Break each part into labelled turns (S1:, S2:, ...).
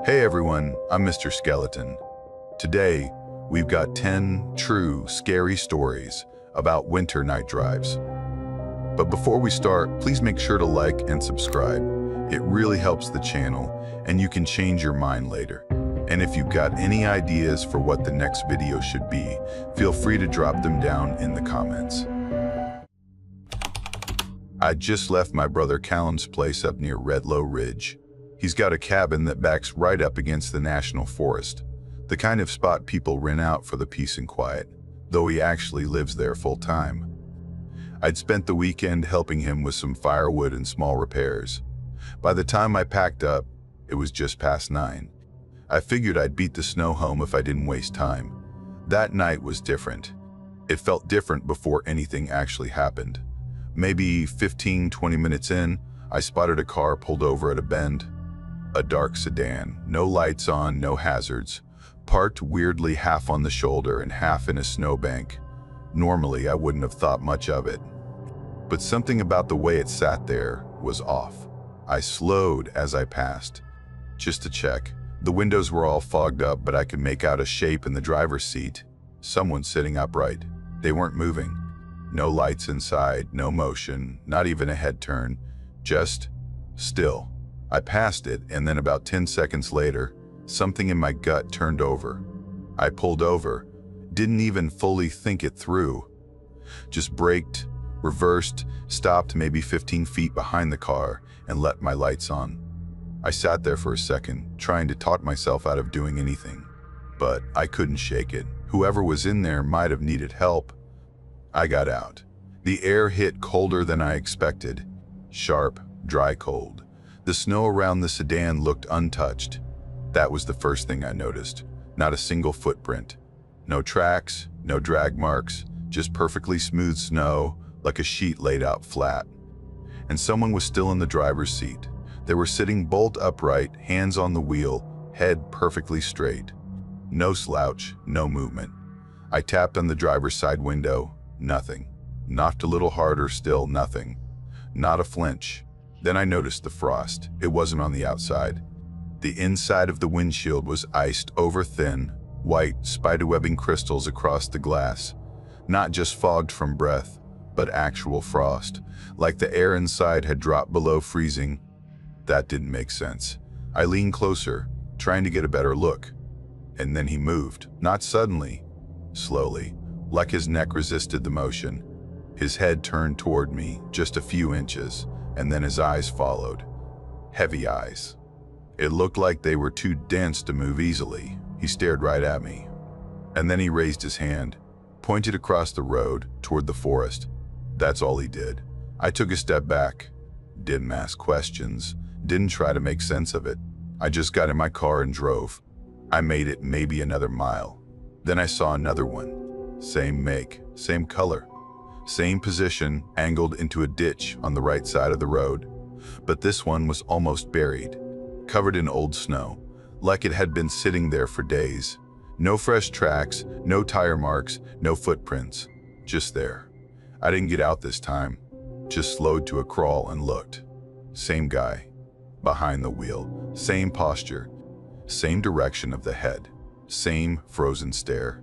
S1: Hey everyone, I'm Mr. Skeleton. Today, we've got 10 true scary stories about winter night drives. But before we start, please make sure to like and subscribe. It really helps the channel, and you can change your mind later. And if you've got any ideas for what the next video should be, feel free to drop them down in the comments. I just left my brother Callum's place up near Redlow Ridge. He's got a cabin that backs right up against the national forest, the kind of spot people rent out for the peace and quiet, though he actually lives there full time. I'd spent the weekend helping him with some firewood and small repairs. By the time I packed up, it was just past 9. I figured I'd beat the snow home if I didn't waste time. That night was different. It felt different before anything actually happened. Maybe 15-20 minutes in, I spotted a car pulled over at a bend. A dark sedan, no lights on, no hazards, parked weirdly half on the shoulder and half in a snowbank. Normally, I wouldn't have thought much of it. But something about the way it sat there was off. I slowed as I passed, just to check. The windows were all fogged up, but I could make out a shape in the driver's seat. Someone sitting upright. They weren't moving. No lights inside, no motion, not even a head turn, just still. I passed it, and then about 10 seconds later, something in my gut turned over. I pulled over, didn't even fully think it through. Just braked, reversed, stopped maybe 15 feet behind the car, and let my lights on. I sat there for a second, trying to talk myself out of doing anything. But I couldn't shake it. Whoever was in there might have needed help. I got out. The air hit colder than I expected. Sharp, dry cold. The snow around the sedan looked untouched. That was the first thing I noticed. Not a single footprint. No tracks, no drag marks, just perfectly smooth snow, like a sheet laid out flat. And someone was still in the driver's seat. They were sitting bolt upright, hands on the wheel, head perfectly straight. No slouch, no movement. I tapped on the driver's side window, nothing. Knocked a little harder, still nothing. Not a flinch. Then I noticed the frost. It wasn't on the outside. The inside of the windshield was iced over thin, white, spiderwebbing crystals across the glass. Not just fogged from breath, but actual frost, like the air inside had dropped below freezing. That didn't make sense. I leaned closer, trying to get a better look. And then he moved, not suddenly, slowly, like his neck resisted the motion. His head turned toward me, just a few inches, and then his eyes followed. Heavy eyes. It looked like they were too dense to move easily. He stared right at me. And then he raised his hand, pointed across the road toward the forest. That's all he did. I took a step back. Didn't ask questions, didn't try to make sense of it. I just got in my car and drove. I made it maybe another mile. Then I saw another one. Same make, same color. Same position, angled into a ditch on the right side of the road. But this one was almost buried, covered in old snow, like it had been sitting there for days. No fresh tracks, no tire marks, no footprints, just there. I didn't get out this time, just slowed to a crawl and looked. Same guy, behind the wheel, same posture, same direction of the head, same frozen stare.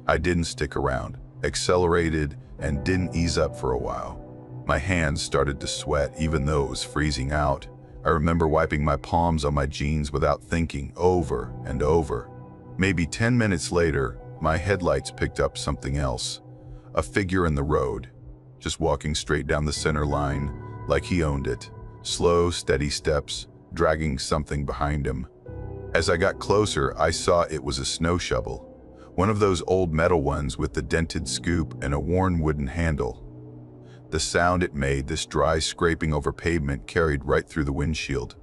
S1: I didn't stick around, accelerated, and didn't ease up for a while. My hands started to sweat even though it was freezing out. I remember wiping my palms on my jeans without thinking, over and over. Maybe 10 minutes later, my headlights picked up something else. A figure in the road, just walking straight down the center line, like he owned it. Slow, steady steps, dragging something behind him. As I got closer, I saw it was a snow shovel. One of those old metal ones with the dented scoop and a worn wooden handle. The sound it made, this dry scraping over pavement, carried right through the windshield.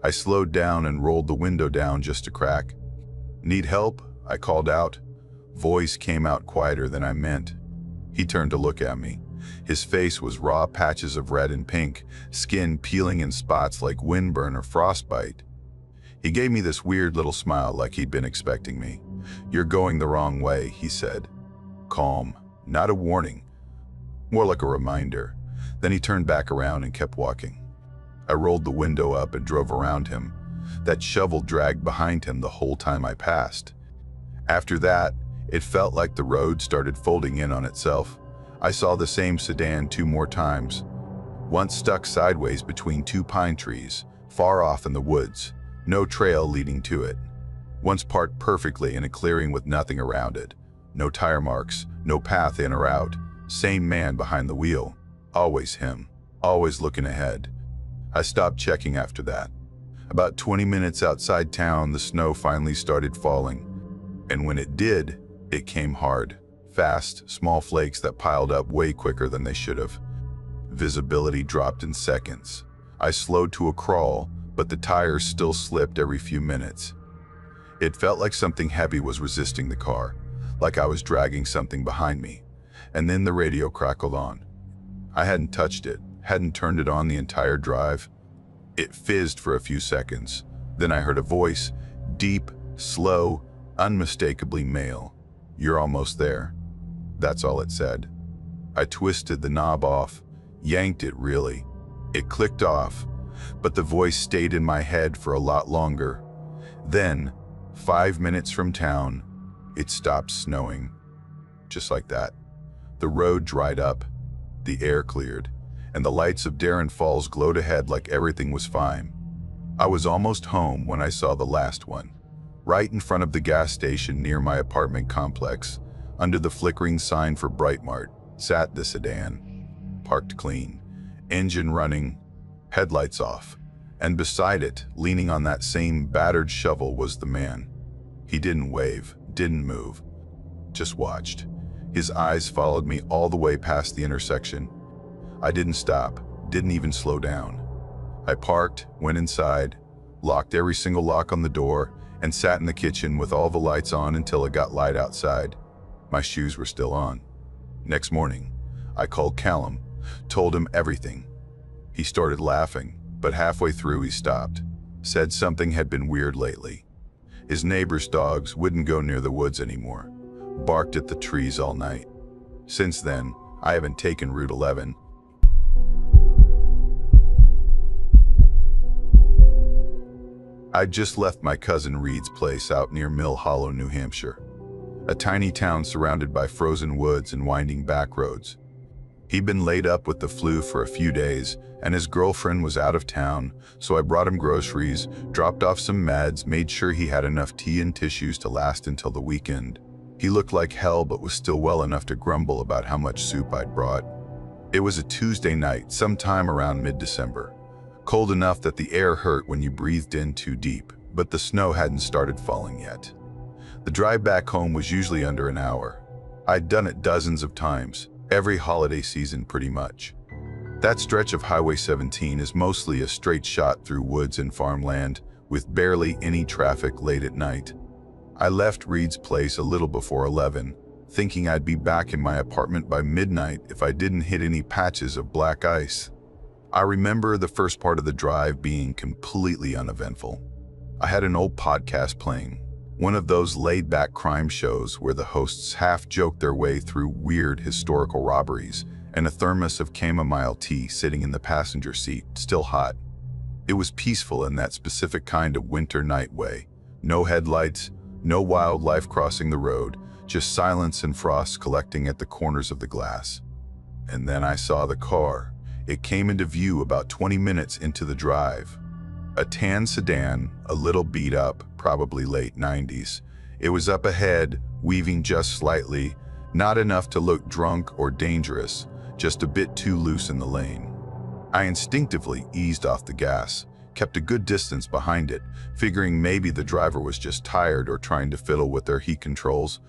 S1: I slowed down and rolled the window down just a crack. "Need help?" I called out. Voice came out quieter than I meant. He turned to look at me. His face was raw patches of red and pink, skin peeling in spots like windburn or frostbite. He gave me this weird little smile like he'd been expecting me. "You're going the wrong way," he said. Calm, not a warning, more like a reminder. Then he turned back around and kept walking. I rolled the window up and drove around him. That shovel dragged behind him the whole time I passed. After that, it felt like the road started folding in on itself. I saw the same sedan 2 more times, once stuck sideways between 2 pine trees, far off in the woods, no trail leading to it. Once parked perfectly in a clearing with nothing around it. No tire marks, no path in or out. Same man behind the wheel. Always him. Always looking ahead. I stopped checking after that. About 20 minutes outside town, the snow finally started falling. And when it did, it came hard. Fast, small flakes that piled up way quicker than they should have. Visibility dropped in seconds. I slowed to a crawl, but the tires still slipped every few minutes. It felt like something heavy was resisting the car, like I was dragging something behind me. And then the radio crackled on. I hadn't touched it, hadn't turned it on the entire drive. It fizzed for a few seconds. Then I heard a voice, deep, slow, unmistakably male. "You're almost there." That's all it said. I twisted the knob off, yanked it really. It clicked off, but the voice stayed in my head for a lot longer. Then, 5 minutes from town, it stopped snowing. Just like that. The road dried up, the air cleared, and the lights of Darren Falls glowed ahead like everything was fine. I was almost home when I saw the last one. Right in front of the gas station near my apartment complex, under the flickering sign for Brightmart, sat the sedan. Parked clean, engine running, headlights off, and beside it, leaning on that same battered shovel, was the man. He didn't wave, didn't move, just watched. His eyes followed me all the way past the intersection. I didn't stop, didn't even slow down. I parked, went inside, locked every single lock on the door, and sat in the kitchen with all the lights on until it got light outside. My shoes were still on. Next morning, I called Callum, told him everything. He started laughing, but halfway through he stopped, said something had been weird lately. His neighbor's dogs wouldn't go near the woods anymore, barked at the trees all night. Since then, I haven't taken Route 11. I just left my cousin Reed's place out near Mill Hollow, New Hampshire, a tiny town surrounded by frozen woods and winding back roads. He'd been laid up with the flu for a few days, and his girlfriend was out of town, so I brought him groceries, dropped off some meds, made sure he had enough tea and tissues to last until the weekend. He looked like hell but was still well enough to grumble about how much soup I'd brought. It was a Tuesday night, sometime around mid-December. Cold enough that the air hurt when you breathed in too deep, but the snow hadn't started falling yet. The drive back home was usually under an hour. I'd done it dozens of times, every holiday season pretty much. That stretch of Highway 17 is mostly a straight shot through woods and farmland, with barely any traffic late at night. I left Reed's place a little before 11, thinking I'd be back in my apartment by midnight if I didn't hit any patches of black ice. I remember the first part of the drive being completely uneventful. I had an old podcast playing, one of those laid-back crime shows where the hosts half-joke their way through weird historical robberies, and a thermos of chamomile tea sitting in the passenger seat, still hot. It was peaceful in that specific kind of winter night way. No headlights, no wildlife crossing the road, just silence and frost collecting at the corners of the glass. And then I saw the car. It came into view about 20 minutes into the drive. A tan sedan, a little beat up, probably late 90s. It was up ahead, weaving just slightly, not enough to look drunk or dangerous, just a bit too loose in the lane. I instinctively eased off the gas, kept a good distance behind it, figuring maybe the driver was just tired or trying to fiddle with their heat controls.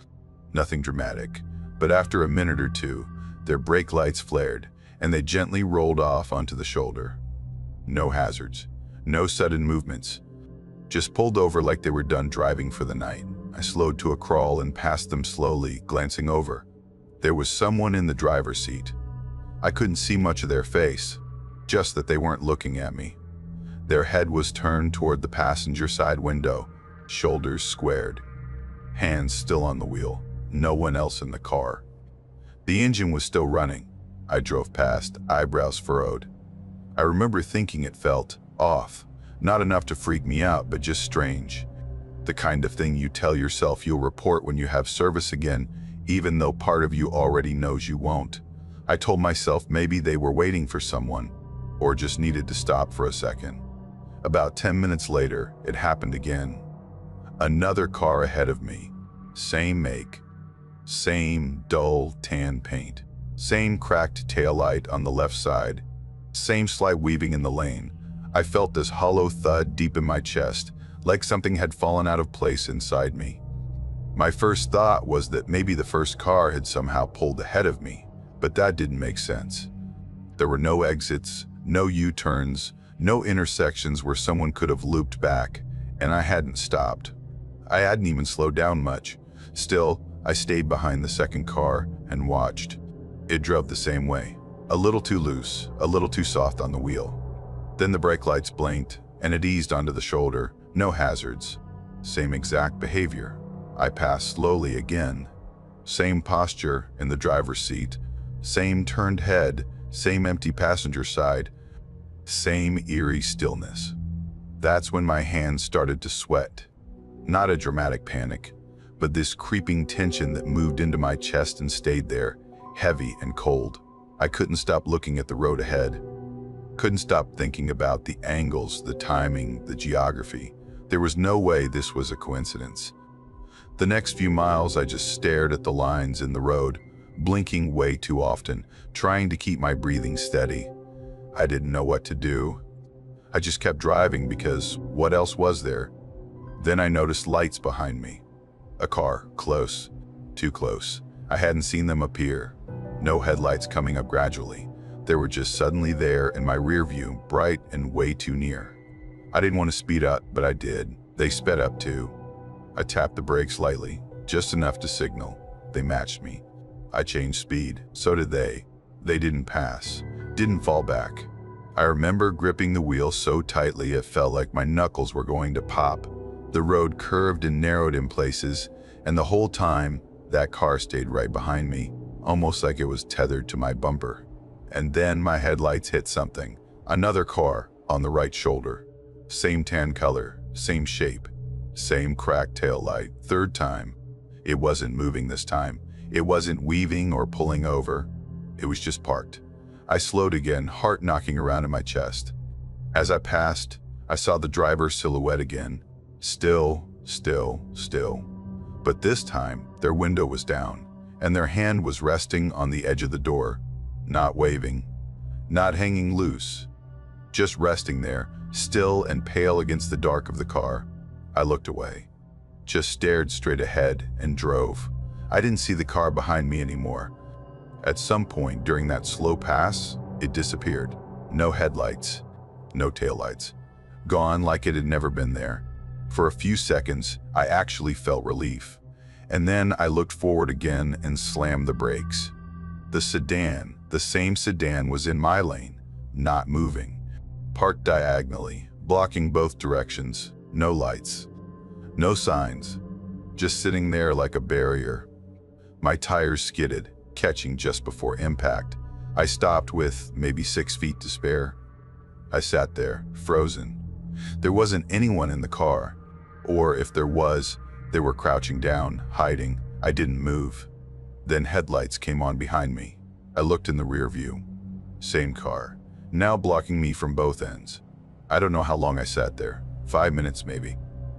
S1: Nothing dramatic, but after a minute or two, their brake lights flared, and they gently rolled off onto the shoulder. No hazards, no sudden movements, just pulled over like they were done driving for the night. I slowed to a crawl and passed them slowly, glancing over. There was someone in the driver's seat. I couldn't see much of their face, just that they weren't looking at me. Their head was turned toward the passenger side window, shoulders squared, hands still on the wheel, no one else in the car. The engine was still running. I drove past, eyebrows furrowed. I remember thinking it felt off, Not enough to freak me out, but just strange. The kind of thing you tell yourself you'll report when you have service again, even though part of you already knows you won't. I told myself maybe they were waiting for someone, or just needed to stop for a second. About 10 minutes later, it happened again. Another car ahead of me. Same make. Same dull tan paint. Same cracked taillight on the left side. Same slight weaving in the lane. I felt this hollow thud deep in my chest, like something had fallen out of place inside me. My first thought was that maybe the first car had somehow pulled ahead of me, but that didn't make sense. There were no exits, no U-turns, no intersections where someone could have looped back, and I hadn't stopped. I hadn't even slowed down much. Still, I stayed behind the second car and watched. It drove the same way. A little too loose, a little too soft on the wheel. Then the brake lights blinked, and it eased onto the shoulder. No hazards. Same exact behavior. I passed slowly again. Same posture in the driver's seat. Same turned head, same empty passenger side. Same eerie stillness. That's when my hands started to sweat. Not a dramatic panic, but this creeping tension that moved into my chest and stayed there, heavy and cold. I couldn't stop looking at the road ahead. Couldn't stop thinking about the angles, the timing, the geography. There was no way this was a coincidence. The next few miles, I just stared at the lines in the road, blinking way too often, trying to keep my breathing steady. I didn't know what to do. I just kept driving because what else was there? Then I noticed lights behind me. A car, close, too close. I hadn't seen them appear. No headlights coming up gradually. They were just suddenly there in my rear view, bright and way too near. I didn't want to speed up, but I did. They sped up too. I tapped the brakes lightly, just enough to signal. They matched me. I changed speed, so did they. They didn't pass, didn't fall back. I remember gripping the wheel so tightly it felt like my knuckles were going to pop. The road curved and narrowed in places, and the whole time, that car stayed right behind me, almost like it was tethered to my bumper. And then my headlights hit something. Another car on the right shoulder. Same tan color, same shape, same cracked tail light. Third time. It wasn't moving this time. It wasn't weaving or pulling over. It was just parked. I slowed again, heart knocking around in my chest. As I passed, I saw the driver's silhouette again. Still, still, still. But this time, their window was down, and their hand was resting on the edge of the door. Not waving, not hanging loose. Just resting there, still and pale against the dark of the car. I looked away. Just stared straight ahead and drove. I didn't see the car behind me anymore. At some point during that slow pass, it disappeared. No headlights, no taillights. Gone like it had never been there. For a few seconds, I actually felt relief. And then I looked forward again and slammed the brakes. The sedan, the same sedan, was in my lane, not moving. Parked diagonally, blocking both directions. No lights, no signs. Just sitting there like a barrier. My tires skidded, catching just before impact. I stopped with maybe 6 feet to spare. I sat there, frozen. There wasn't anyone in the car. Or if there was, they were crouching down, hiding. I didn't move. Then headlights came on behind me. I looked in the rear view. Same car, now blocking me from both ends. I don't know how long I sat there. 5 minutes maybe.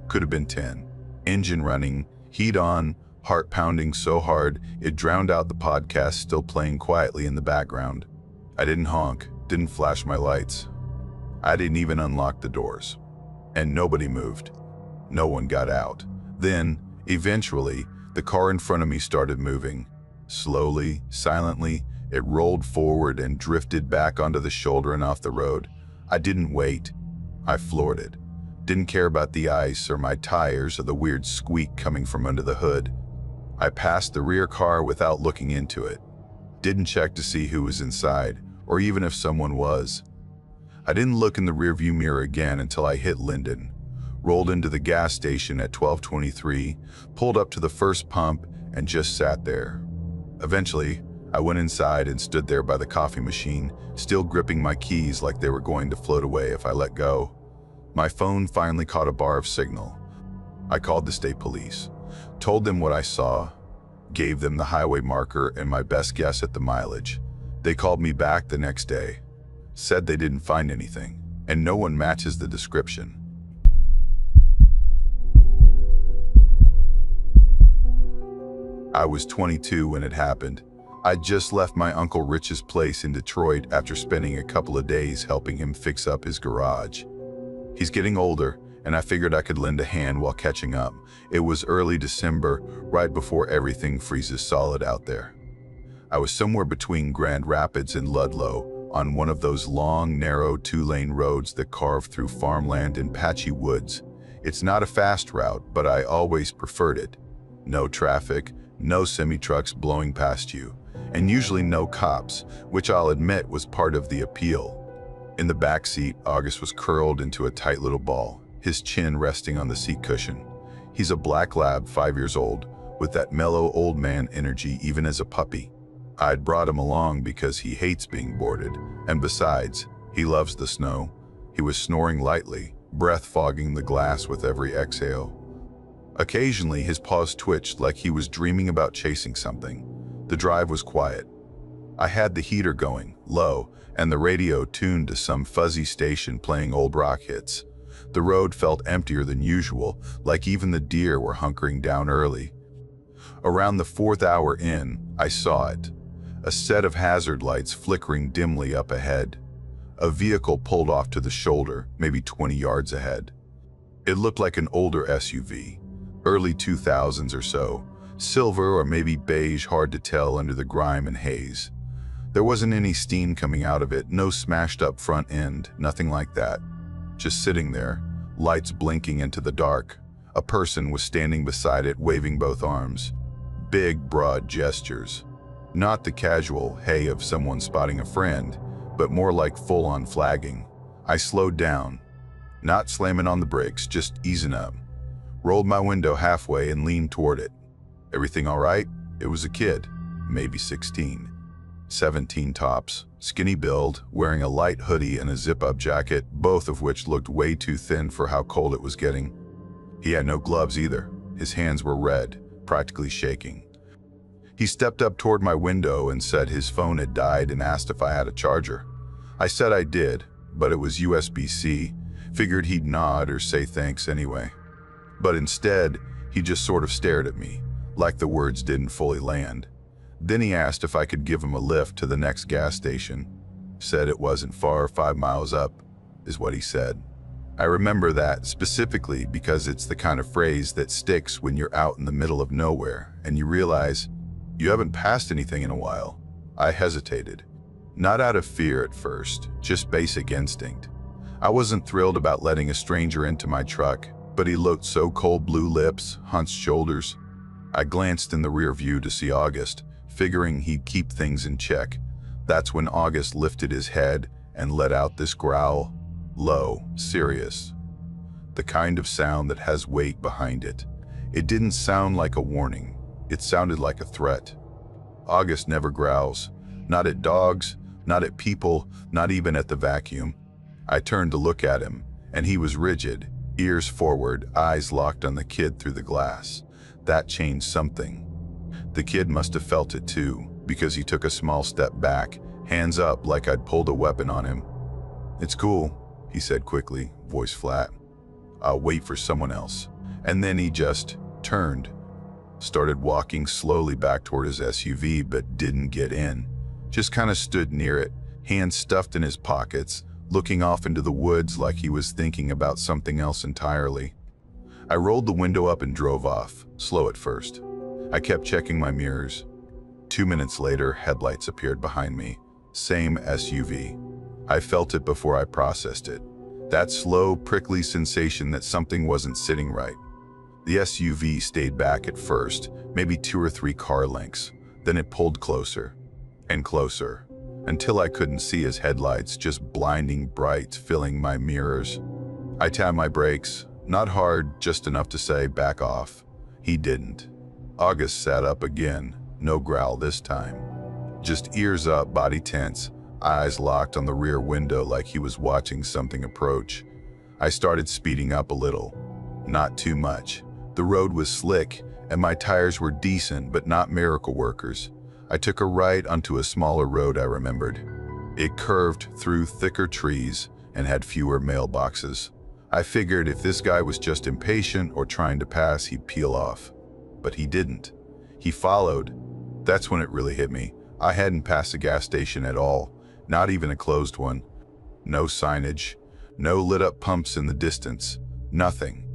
S1: Could have been 10. Engine running, heat on, heart pounding so hard it drowned out the podcast still playing quietly in the background. I didn't honk, didn't flash my lights. I didn't even unlock the doors. And nobody moved. No one got out. Then, eventually, the car in front of me started moving. Slowly, silently, it rolled forward and drifted back onto the shoulder and off the road. I didn't wait. I floored it. Didn't care about the ice or my tires or the weird squeak coming from under the hood. I passed the rear car without looking into it. Didn't check to see who was inside, or even if someone was. I didn't look in the rearview mirror again until I hit Linden. Rolled into the gas station at 12:23, pulled up to the first pump, and just sat there. Eventually, I went inside and stood there by the coffee machine, still gripping my keys like they were going to float away if I let go. My phone finally caught a bar of signal. I called the state police, told them what I saw, gave them the highway marker and my best guess at the mileage. They called me back the next day, said they didn't find anything, and no one matches the description. I was 22 when it happened. I'd just left my Uncle Rich's place in Detroit after spending a couple of days helping him fix up his garage. He's getting older, and I figured I could lend a hand while catching up. It was early December, right before everything freezes solid out there. I was somewhere between Grand Rapids and Ludlow, on one of those long, narrow two-lane roads that carve through farmland and patchy woods. It's not a fast route, but I always preferred it. No traffic, no semi-trucks blowing past you, and usually no cops, which I'll admit was part of the appeal. In the back seat, August was curled into a tight little ball, his chin resting on the seat cushion. He's a black lab, 5 years old, with that mellow old man energy even as a puppy. I'd brought him along because he hates being boarded, and besides, he loves the snow. He was snoring lightly, breath fogging the glass with every exhale. Occasionally, his paws twitched like he was dreaming about chasing something. The drive was quiet. I had the heater going, low, and the radio tuned to some fuzzy station playing old rock hits. The road felt emptier than usual, like even the deer were hunkering down early. Around the 4th hour in, I saw it. A set of hazard lights flickering dimly up ahead. A vehicle pulled off to the shoulder, maybe 20 yards ahead. It looked like an older SUV, early 2000s or so, silver or maybe beige, hard to tell under the grime and haze. There wasn't any steam coming out of it, no smashed up front end, nothing like that. Just sitting there, lights blinking into the dark. A person was standing beside it, waving both arms. Big, broad gestures. Not the casual hey of someone spotting a friend, but more like full-on flagging. I slowed down, not slamming on the brakes, just easing up. Rolled my window halfway and leaned toward it. Everything all right? It was a kid, maybe 16. 17 tops, skinny build, wearing a light hoodie and a zip-up jacket, both of which looked way too thin for how cold it was getting. He had no gloves either. His hands were red, practically shaking. He stepped up toward my window and said his phone had died and asked if I had a charger. I said I did, but it was USB-C. Figured he'd nod or say thanks anyway. But instead, he just sort of stared at me, like the words didn't fully land. Then he asked if I could give him a lift to the next gas station. Said it wasn't far, 5 miles up, is what he said. I remember that specifically because it's the kind of phrase that sticks when you're out in the middle of nowhere and you realize you haven't passed anything in a while. I hesitated. Not out of fear at first, just basic instinct. I wasn't thrilled about letting a stranger into my truck, but he looked so cold, blue lips, hunched shoulders. I glanced in the rear view to see August, figuring he'd keep things in check. That's when August lifted his head and let out this growl, low, serious. The kind of sound that has weight behind it. It didn't sound like a warning. It sounded like a threat. August never growls. Not at dogs, not at people, not even at the vacuum. I turned to look at him, and he was rigid, ears forward, eyes locked on the kid through the glass. That changed something. The kid must have felt it too, because he took a small step back, hands up like I'd pulled a weapon on him. "It's cool," he said quickly, voice flat. "I'll wait for someone else." And then he just turned, started walking slowly back toward his SUV, but didn't get in. Just kind of stood near it, hands stuffed in his pockets, looking off into the woods like he was thinking about something else entirely. I rolled the window up and drove off, slow at first. I kept checking my mirrors. 2 minutes later, headlights appeared behind me. Same SUV. I felt it before I processed it. That slow, prickly sensation that something wasn't sitting right. The SUV stayed back at first, maybe 2 or 3 car lengths. Then it pulled closer and closer, until I couldn't see his headlights, just blinding bright, filling my mirrors. I tapped my brakes, not hard, just enough to say, "Back off." He didn't. August sat up again, no growl this time. Just ears up, body tense, eyes locked on the rear window like he was watching something approach. I started speeding up a little. Not too much. The road was slick, and my tires were decent but not miracle workers. I took a right onto a smaller road I remembered. It curved through thicker trees and had fewer mailboxes. I figured if this guy was just impatient or trying to pass, he'd peel off. But he didn't. He followed. That's when it really hit me. I hadn't passed a gas station at all, not even a closed one. No signage, no lit-up pumps in the distance, nothing.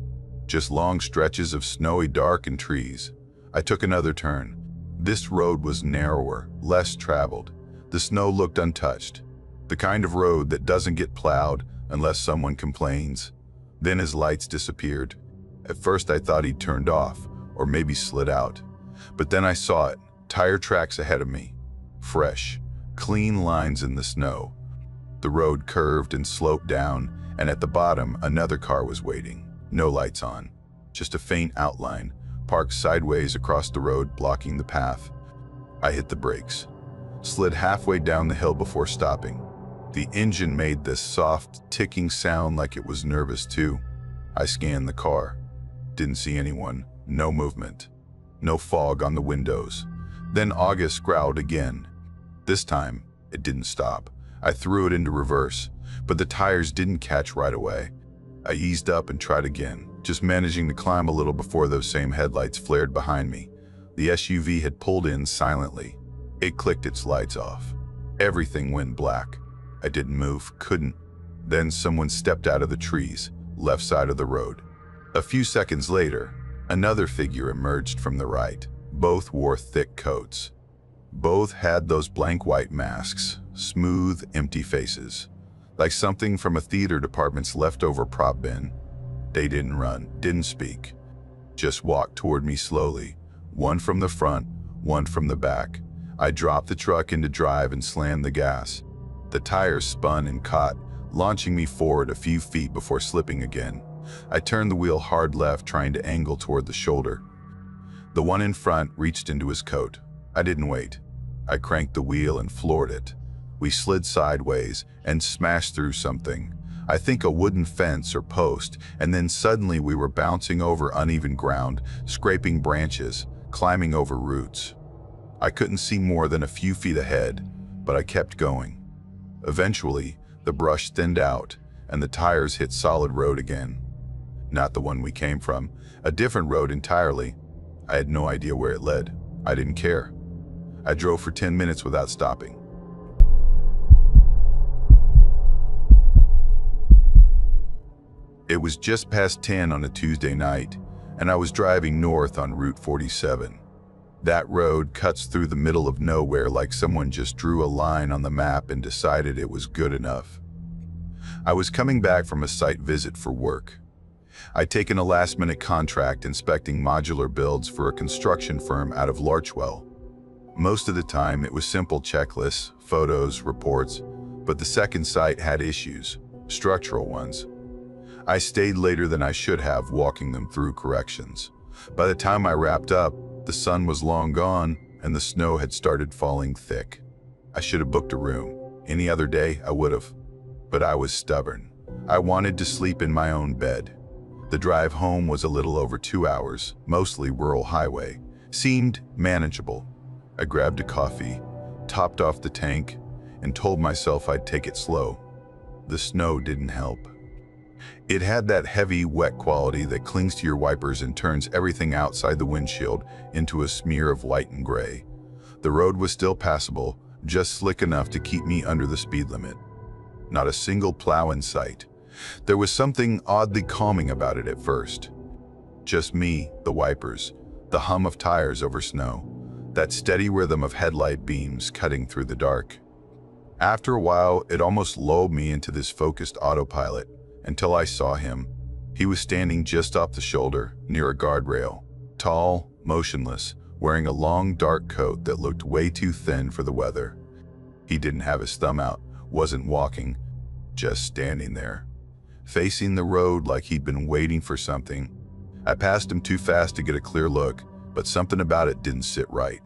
S1: Just long stretches of snowy dark and trees. I took another turn. This road was narrower, less traveled. The snow looked untouched. The kind of road that doesn't get plowed unless someone complains. Then his lights disappeared. At first I thought he'd turned off, or maybe slid out. But then I saw it, tire tracks ahead of me. Fresh, clean lines in the snow. The road curved and sloped down, and at the bottom another car was waiting. No lights on, just a faint outline, parked sideways across the road, blocking the path. I hit the brakes, slid halfway down the hill before stopping. The engine made this soft, ticking sound like it was nervous too. I scanned the car. Didn't see anyone, no movement, no fog on the windows. Then August growled again. This time, it didn't stop. I threw it into reverse, but the tires didn't catch right away. I eased up and tried again, just managing to climb a little before those same headlights flared behind me. The SUV had pulled in silently. It clicked its lights off. Everything went black. I didn't move, couldn't. Then someone stepped out of the trees, left side of the road. A few seconds later, another figure emerged from the right. Both wore thick coats. Both had those blank white masks, smooth, empty faces. Like something from a theater department's leftover prop bin. They didn't run, didn't speak. Just walked toward me slowly, one from the front, one from the back. I dropped the truck into drive and slammed the gas. The tires spun and caught, launching me forward a few feet before slipping again. I turned the wheel hard left, trying to angle toward the shoulder. The one in front reached into his coat. I didn't wait. I cranked the wheel and floored it. We slid sideways and smashed through something. I think a wooden fence or post, and then suddenly we were bouncing over uneven ground, scraping branches, climbing over roots. I couldn't see more than a few feet ahead, but I kept going. Eventually, the brush thinned out, and the tires hit solid road again. Not the one we came from, a different road entirely. I had no idea where it led. I didn't care. I drove for 10 minutes without stopping. It was just past 10 on a Tuesday night, and I was driving north on Route 47. That road cuts through the middle of nowhere like someone just drew a line on the map and decided it was good enough. I was coming back from a site visit for work. I'd taken a last-minute contract inspecting modular builds for a construction firm out of Larchwell. Most of the time, it was simple checklists, photos, reports, but the second site had issues, structural ones. I stayed later than I should have, walking them through corrections. By the time I wrapped up, the sun was long gone and the snow had started falling thick. I should have booked a room. Any other day, I would have. But I was stubborn. I wanted to sleep in my own bed. The drive home was a little over 2 hours, mostly rural highway. Seemed manageable. I grabbed a coffee, topped off the tank, and told myself I'd take it slow. The snow didn't help. It had that heavy, wet quality that clings to your wipers and turns everything outside the windshield into a smear of white and gray. The road was still passable, just slick enough to keep me under the speed limit. Not a single plow in sight. There was something oddly calming about it at first. Just me, the wipers, the hum of tires over snow, that steady rhythm of headlight beams cutting through the dark. After a while, it almost lulled me into this focused autopilot, until I saw him. He was standing just off the shoulder, near a guardrail, tall, motionless, wearing a long dark coat that looked way too thin for the weather. He didn't have his thumb out, wasn't walking, just standing there, facing the road like he'd been waiting for something. I passed him too fast to get a clear look, but something about it didn't sit right.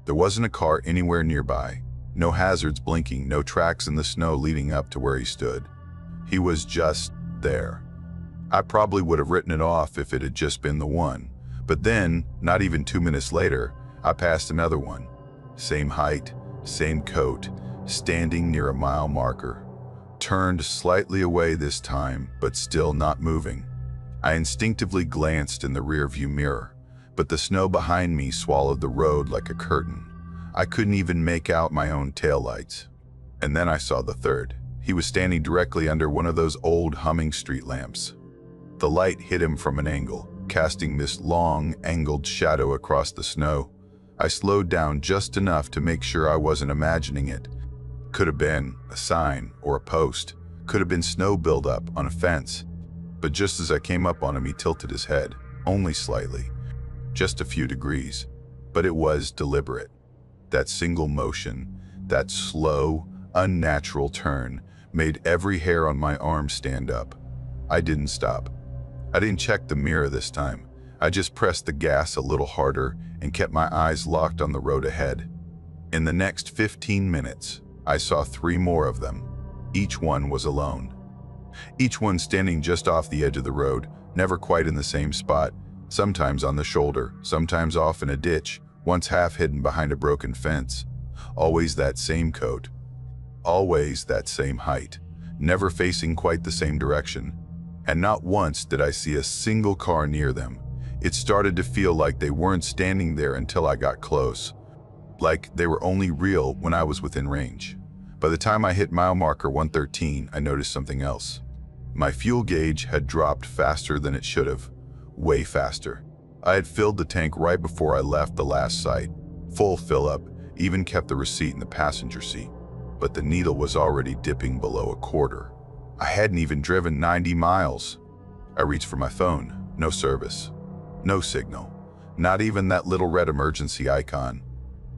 S1: There wasn't a car anywhere nearby, no hazards blinking, no tracks in the snow leading up to where he stood. He was just there, I probably would have written it off if it had just been the one. But then, not even 2 minutes later, I passed another one. Same height, same coat, standing near a mile marker. Turned slightly away this time, but still not moving. I instinctively glanced in the rearview mirror, but the snow behind me swallowed the road like a curtain. I couldn't even make out my own taillights. And then I saw the third. He was standing directly under one of those old humming street lamps. The light hit him from an angle, casting this long, angled shadow across the snow. I slowed down just enough to make sure I wasn't imagining it. Could have been a sign or a post. Could have been snow buildup on a fence. But just as I came up on him, he tilted his head, only slightly, just a few degrees. But it was deliberate. That single motion, that slow, unnatural turn, made every hair on my arm stand up. I didn't stop. I didn't check the mirror this time. I just pressed the gas a little harder and kept my eyes locked on the road ahead. In the next 15 minutes, I saw 3 more of them. Each one was alone. Each one standing just off the edge of the road, never quite in the same spot, sometimes on the shoulder, sometimes off in a ditch, once half hidden behind a broken fence. Always that same coat. Always that same height, never facing quite the same direction. And not once did I see a single car near them. It started to feel like they weren't standing there until I got close. Like they were only real when I was within range. By the time I hit mile marker 113, I noticed something else. My fuel gauge had dropped faster than it should have. Way faster. I had filled the tank right before I left the last site. Full fill up, even kept the receipt in the passenger seat. But the needle was already dipping below a quarter. I hadn't even driven 90 miles. I reached for my phone. No service. No signal. Not even that little red emergency icon.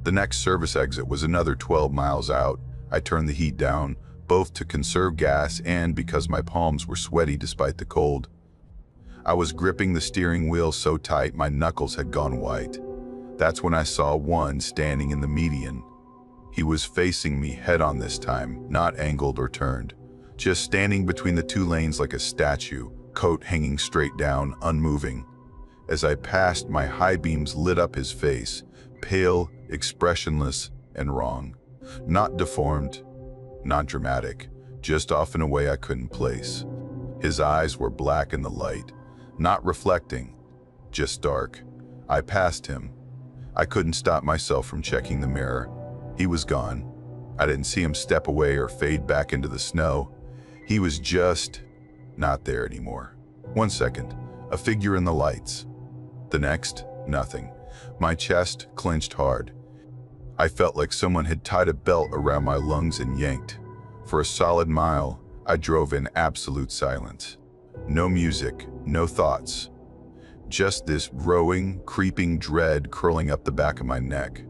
S1: The next service exit was another 12 miles out. I turned the heat down, both to conserve gas and because my palms were sweaty despite the cold. I was gripping the steering wheel so tight my knuckles had gone white. That's when I saw one standing in the median. He was facing me head-on this time, not angled or turned. Just standing between the 2 lanes like a statue, coat hanging straight down, unmoving. As I passed, my high beams lit up his face, pale, expressionless, and wrong. Not deformed, not dramatic, just off in a way I couldn't place. His eyes were black in the light, not reflecting, just dark. I passed him. I couldn't stop myself from checking the mirror. He was gone. I didn't see him step away or fade back into the snow. He was just not there anymore. 1 second, a figure in the lights. The next, nothing. My chest clenched hard. I felt like someone had tied a belt around my lungs and yanked. For a solid mile, I drove in absolute silence. No music, no thoughts. Just this growing, creeping dread curling up the back of my neck.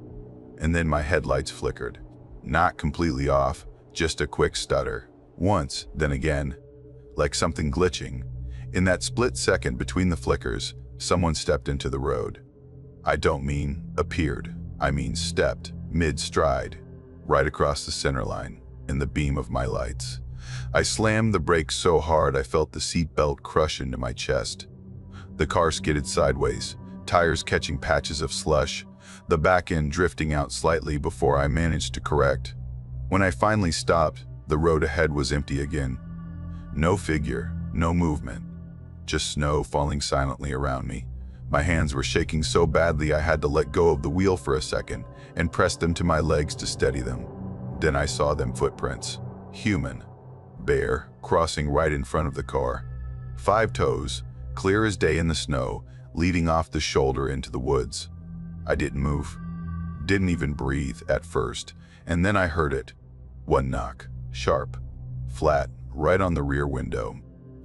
S1: And then my headlights flickered. Not completely off, just a quick stutter. Once, then again, like something glitching. In that split second between the flickers, someone stepped into the road. I don't mean appeared, I mean stepped, mid-stride, right across the center line, in the beam of my lights. I slammed the brakes so hard I felt the seatbelt crush into my chest. The car skidded sideways, tires catching patches of slush, the back end drifting out slightly before I managed to correct. When I finally stopped, the road ahead was empty again. No figure, no movement, just snow falling silently around me. My hands were shaking so badly I had to let go of the wheel for a second and press them to my legs to steady them. Then I saw them footprints. Human. Bare, crossing right in front of the car. 5 toes, clear as day in the snow, leading off the shoulder into the woods. I didn't move. Didn't even breathe at first, and then I heard it. One knock. Sharp, flat, right on the rear window.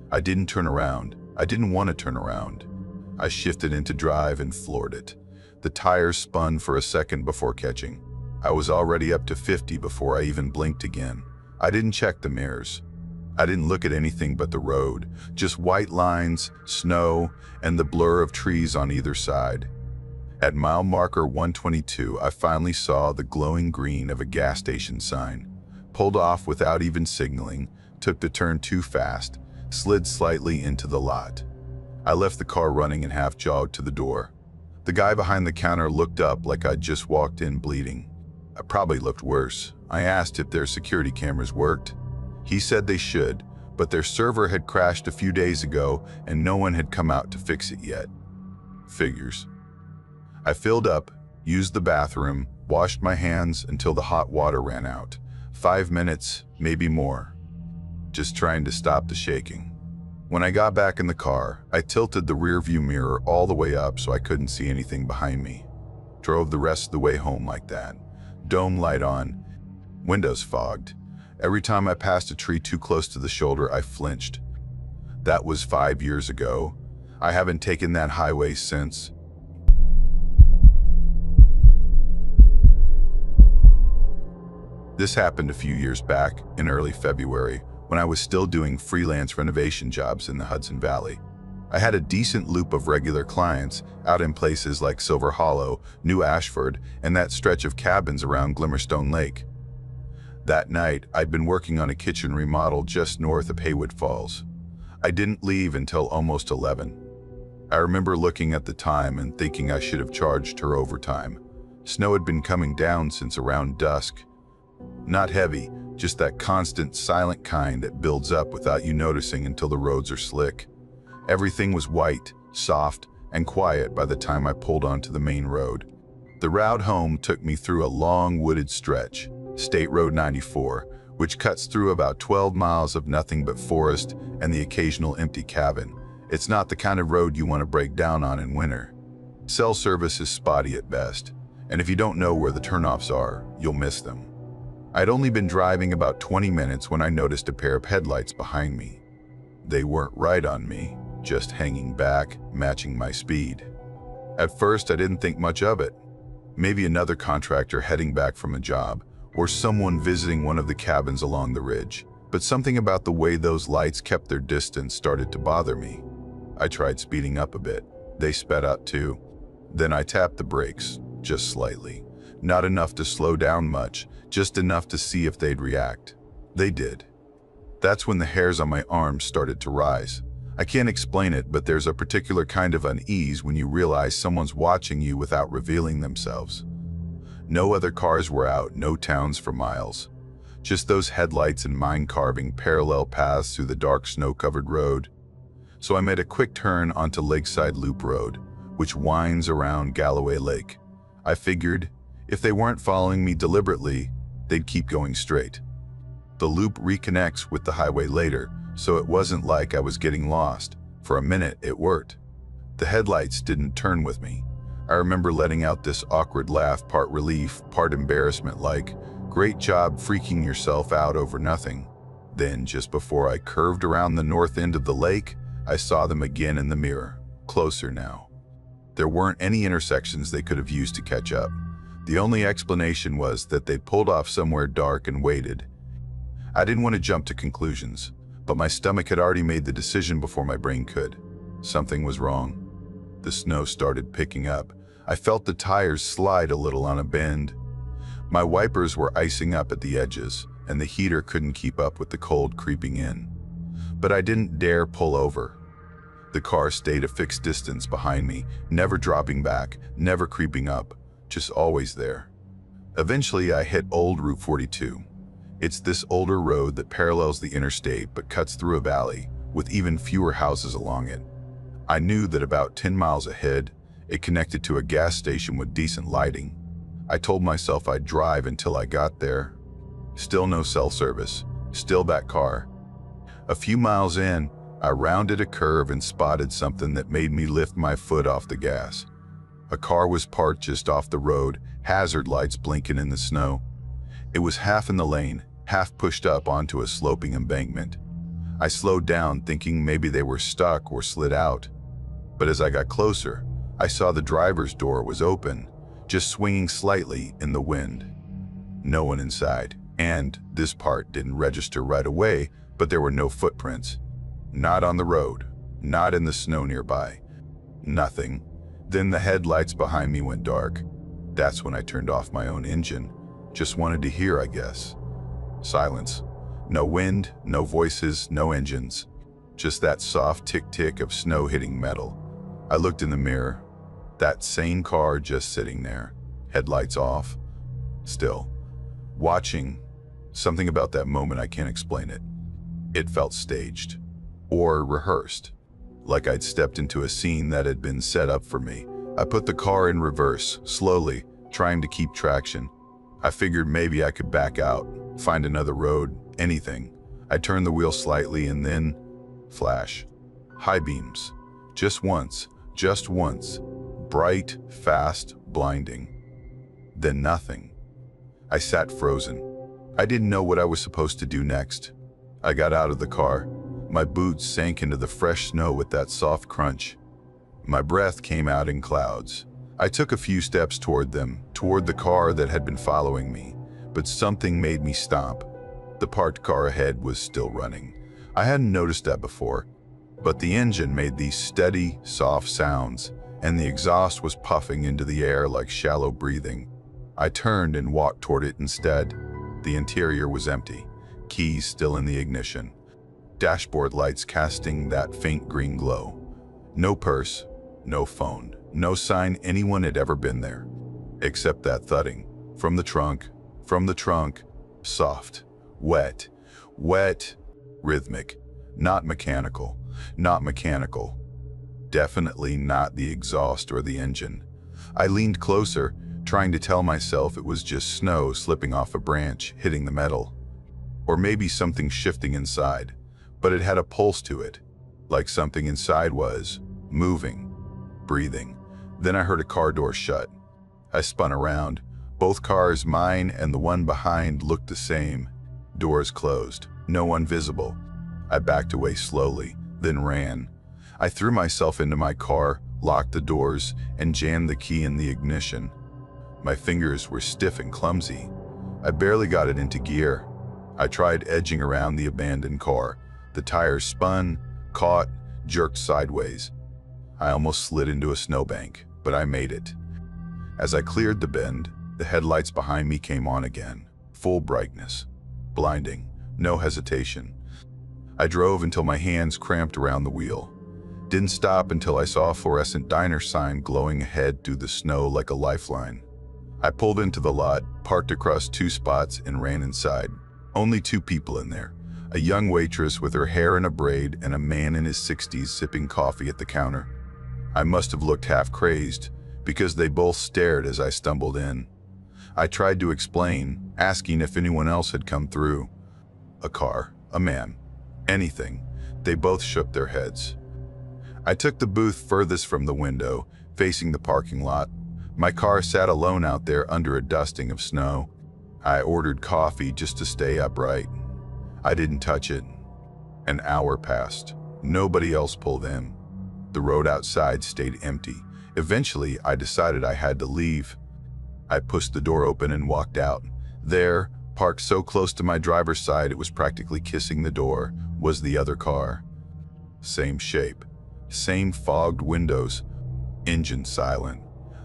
S1: I didn't turn around. I didn't want to turn around. I shifted into drive and floored it. The tires spun for a second before catching. I was already up to 50 before I even blinked again. I didn't check the mirrors. I didn't look at anything but the road, just white lines, snow, and the blur of trees on either side. At mile marker 122, I finally saw the glowing green of a gas station sign. Pulled off without even signaling, took the turn too fast, slid slightly into the lot. I left the car running and half jogged to the door. The guy behind the counter looked up like I'd just walked in bleeding. I probably looked worse. I asked if their security cameras worked. He said they should, but their server had crashed a few days ago and no one had come out to fix it yet. Figures. I filled up, used the bathroom, washed my hands until the hot water ran out. 5 minutes, maybe more. Just trying to stop the shaking. When I got back in the car, I tilted the rearview mirror all the way up so I couldn't see anything behind me. Drove the rest of the way home like that. Dome light on, windows fogged. Every time I passed a tree too close to the shoulder, I flinched. That was 5 years ago. I haven't taken that highway since. This happened a few years back, in early February, when I was still doing freelance renovation jobs in the Hudson Valley. I had a decent loop of regular clients out in places like Silver Hollow, New Ashford, and that stretch of cabins around Glimmerstone Lake. That night, I'd been working on a kitchen remodel just north of Haywood Falls. I didn't leave until almost 11. I remember looking at the time and thinking I should have charged her overtime. Snow had been coming down since around dusk. Not heavy, just that constant, silent kind that builds up without you noticing until the roads are slick. Everything was white, soft, and quiet by the time I pulled onto the main road. The route home took me through a long wooded stretch, State Road 94, which cuts through about 12 miles of nothing but forest and the occasional empty cabin. It's not the kind of road you want to break down on in winter. Cell service is spotty at best, and if you don't know where the turnoffs are, you'll miss them. I'd only been driving about 20 minutes when I noticed a pair of headlights behind me. They weren't right on me, just hanging back, matching my speed. At first, I didn't think much of it. Maybe another contractor heading back from a job, or someone visiting one of the cabins along the ridge. But something about the way those lights kept their distance started to bother me. I tried speeding up a bit. They sped up too. Then I tapped the brakes, just slightly. Not enough to slow down much, just enough to see if they'd react. They did. That's when the hairs on my arms started to rise. I can't explain it, but there's a particular kind of unease when you realize someone's watching you without revealing themselves. No other cars were out, no towns for miles. Just those headlights and mine carving parallel paths through the dark snow-covered road. So I made a quick turn onto Lakeside Loop Road, which winds around Galloway Lake. I figured, if they weren't following me deliberately, they'd keep going straight. The loop reconnects with the highway later, so it wasn't like I was getting lost. For a minute, it worked. The headlights didn't turn with me. I remember letting out this awkward laugh, part relief, part embarrassment, like, great job freaking yourself out over nothing. Then, just before I curved around the north end of the lake, I saw them again in the mirror, closer now. There weren't any intersections they could have used to catch up. The only explanation was that they'd pulled off somewhere dark and waited. I didn't want to jump to conclusions, but my stomach had already made the decision before my brain could. Something was wrong. The snow started picking up. I felt the tires slide a little on a bend. My wipers were icing up at the edges, and the heater couldn't keep up with the cold creeping in. But I didn't dare pull over. The car stayed a fixed distance behind me, never dropping back, never creeping up, just always there. Eventually, I hit Old Route 42. It's this older road that parallels the interstate but cuts through a valley, with even fewer houses along it. I knew that about 10 miles ahead, it connected to a gas station with decent lighting. I told myself I'd drive until I got there. Still no cell service, still that car. A few miles in, I rounded a curve and spotted something that made me lift my foot off the gas. A car was parked just off the road, hazard lights blinking in the snow. It was half in the lane, half pushed up onto a sloping embankment. I slowed down, thinking maybe they were stuck or slid out. But as I got closer, I saw the driver's door was open, just swinging slightly in the wind. No one inside, and this part didn't register right away, but there were no footprints. Not on the road, not in the snow nearby. Nothing. Then the headlights behind me went dark. That's when I turned off my own engine. Just wanted to hear, I guess. Silence. No wind, no voices, no engines. just that soft tick-tick of snow hitting metal. I looked in the mirror. That same car just sitting there, headlights off, still, watching. Something about that moment, I can't explain it. It felt staged, or rehearsed, like I'd stepped into a scene that had been set up for me. I put the car in reverse, slowly, trying to keep traction. I figured maybe I could back out, find another road, anything. I turned the wheel slightly and then, flash. High beams. Just once. Bright, fast, blinding. Then nothing. I sat frozen. I didn't know what I was supposed to do next. I got out of the car. My boots sank into the fresh snow with that soft crunch. My breath came out in clouds. I took a few steps toward them, toward the car that had been following me, but something made me stop. The parked car ahead was still running. I hadn't noticed that before, but the engine made these steady, soft sounds, and the exhaust was puffing into the air like shallow breathing. I turned and walked toward it instead. The interior was empty, keys still in the ignition, dashboard lights casting that faint green glow. No purse, no phone, no sign anyone had ever been there, except that thudding from the trunk, soft, wet, rhythmic, not mechanical. Definitely not the exhaust or the engine. I leaned closer, trying to tell myself it was just snow slipping off a branch, hitting the metal. Or maybe something shifting inside, but it had a pulse to it, like something inside was moving, breathing. Then I heard a car door shut. I spun around. Both cars, mine and the one behind, looked the same. Doors closed, no one visible. I backed away slowly, then ran. I threw myself into my car, locked the doors, and jammed the key in the ignition. My fingers were stiff and clumsy. I barely got it into gear. I tried edging around the abandoned car. The tires spun, caught, jerked sideways. I almost slid into a snowbank, but I made it. As I cleared the bend, the headlights behind me came on again, full brightness, blinding, no hesitation. I drove until my hands cramped around the wheel. Didn't stop until I saw a fluorescent diner sign glowing ahead through the snow like a lifeline. I pulled into the lot, parked across 2 spots, and ran inside. Only 2 people in there. A young waitress with her hair in a braid and a man in his 60s sipping coffee at the counter. I must have looked half crazed, because they both stared as I stumbled in. I tried to explain, asking if anyone else had come through. A car, a man, anything. They both shook their heads. I took the booth furthest from the window, facing the parking lot. My car sat alone out there under a dusting of snow. I ordered coffee just to stay upright. I didn't touch it. An hour passed. Nobody else pulled in. The road outside stayed empty. Eventually, I decided I had to leave. I pushed the door open and walked out. There, parked so close to my driver's side it was practically kissing the door, was the other car. Same shape, same fogged windows, engine silent.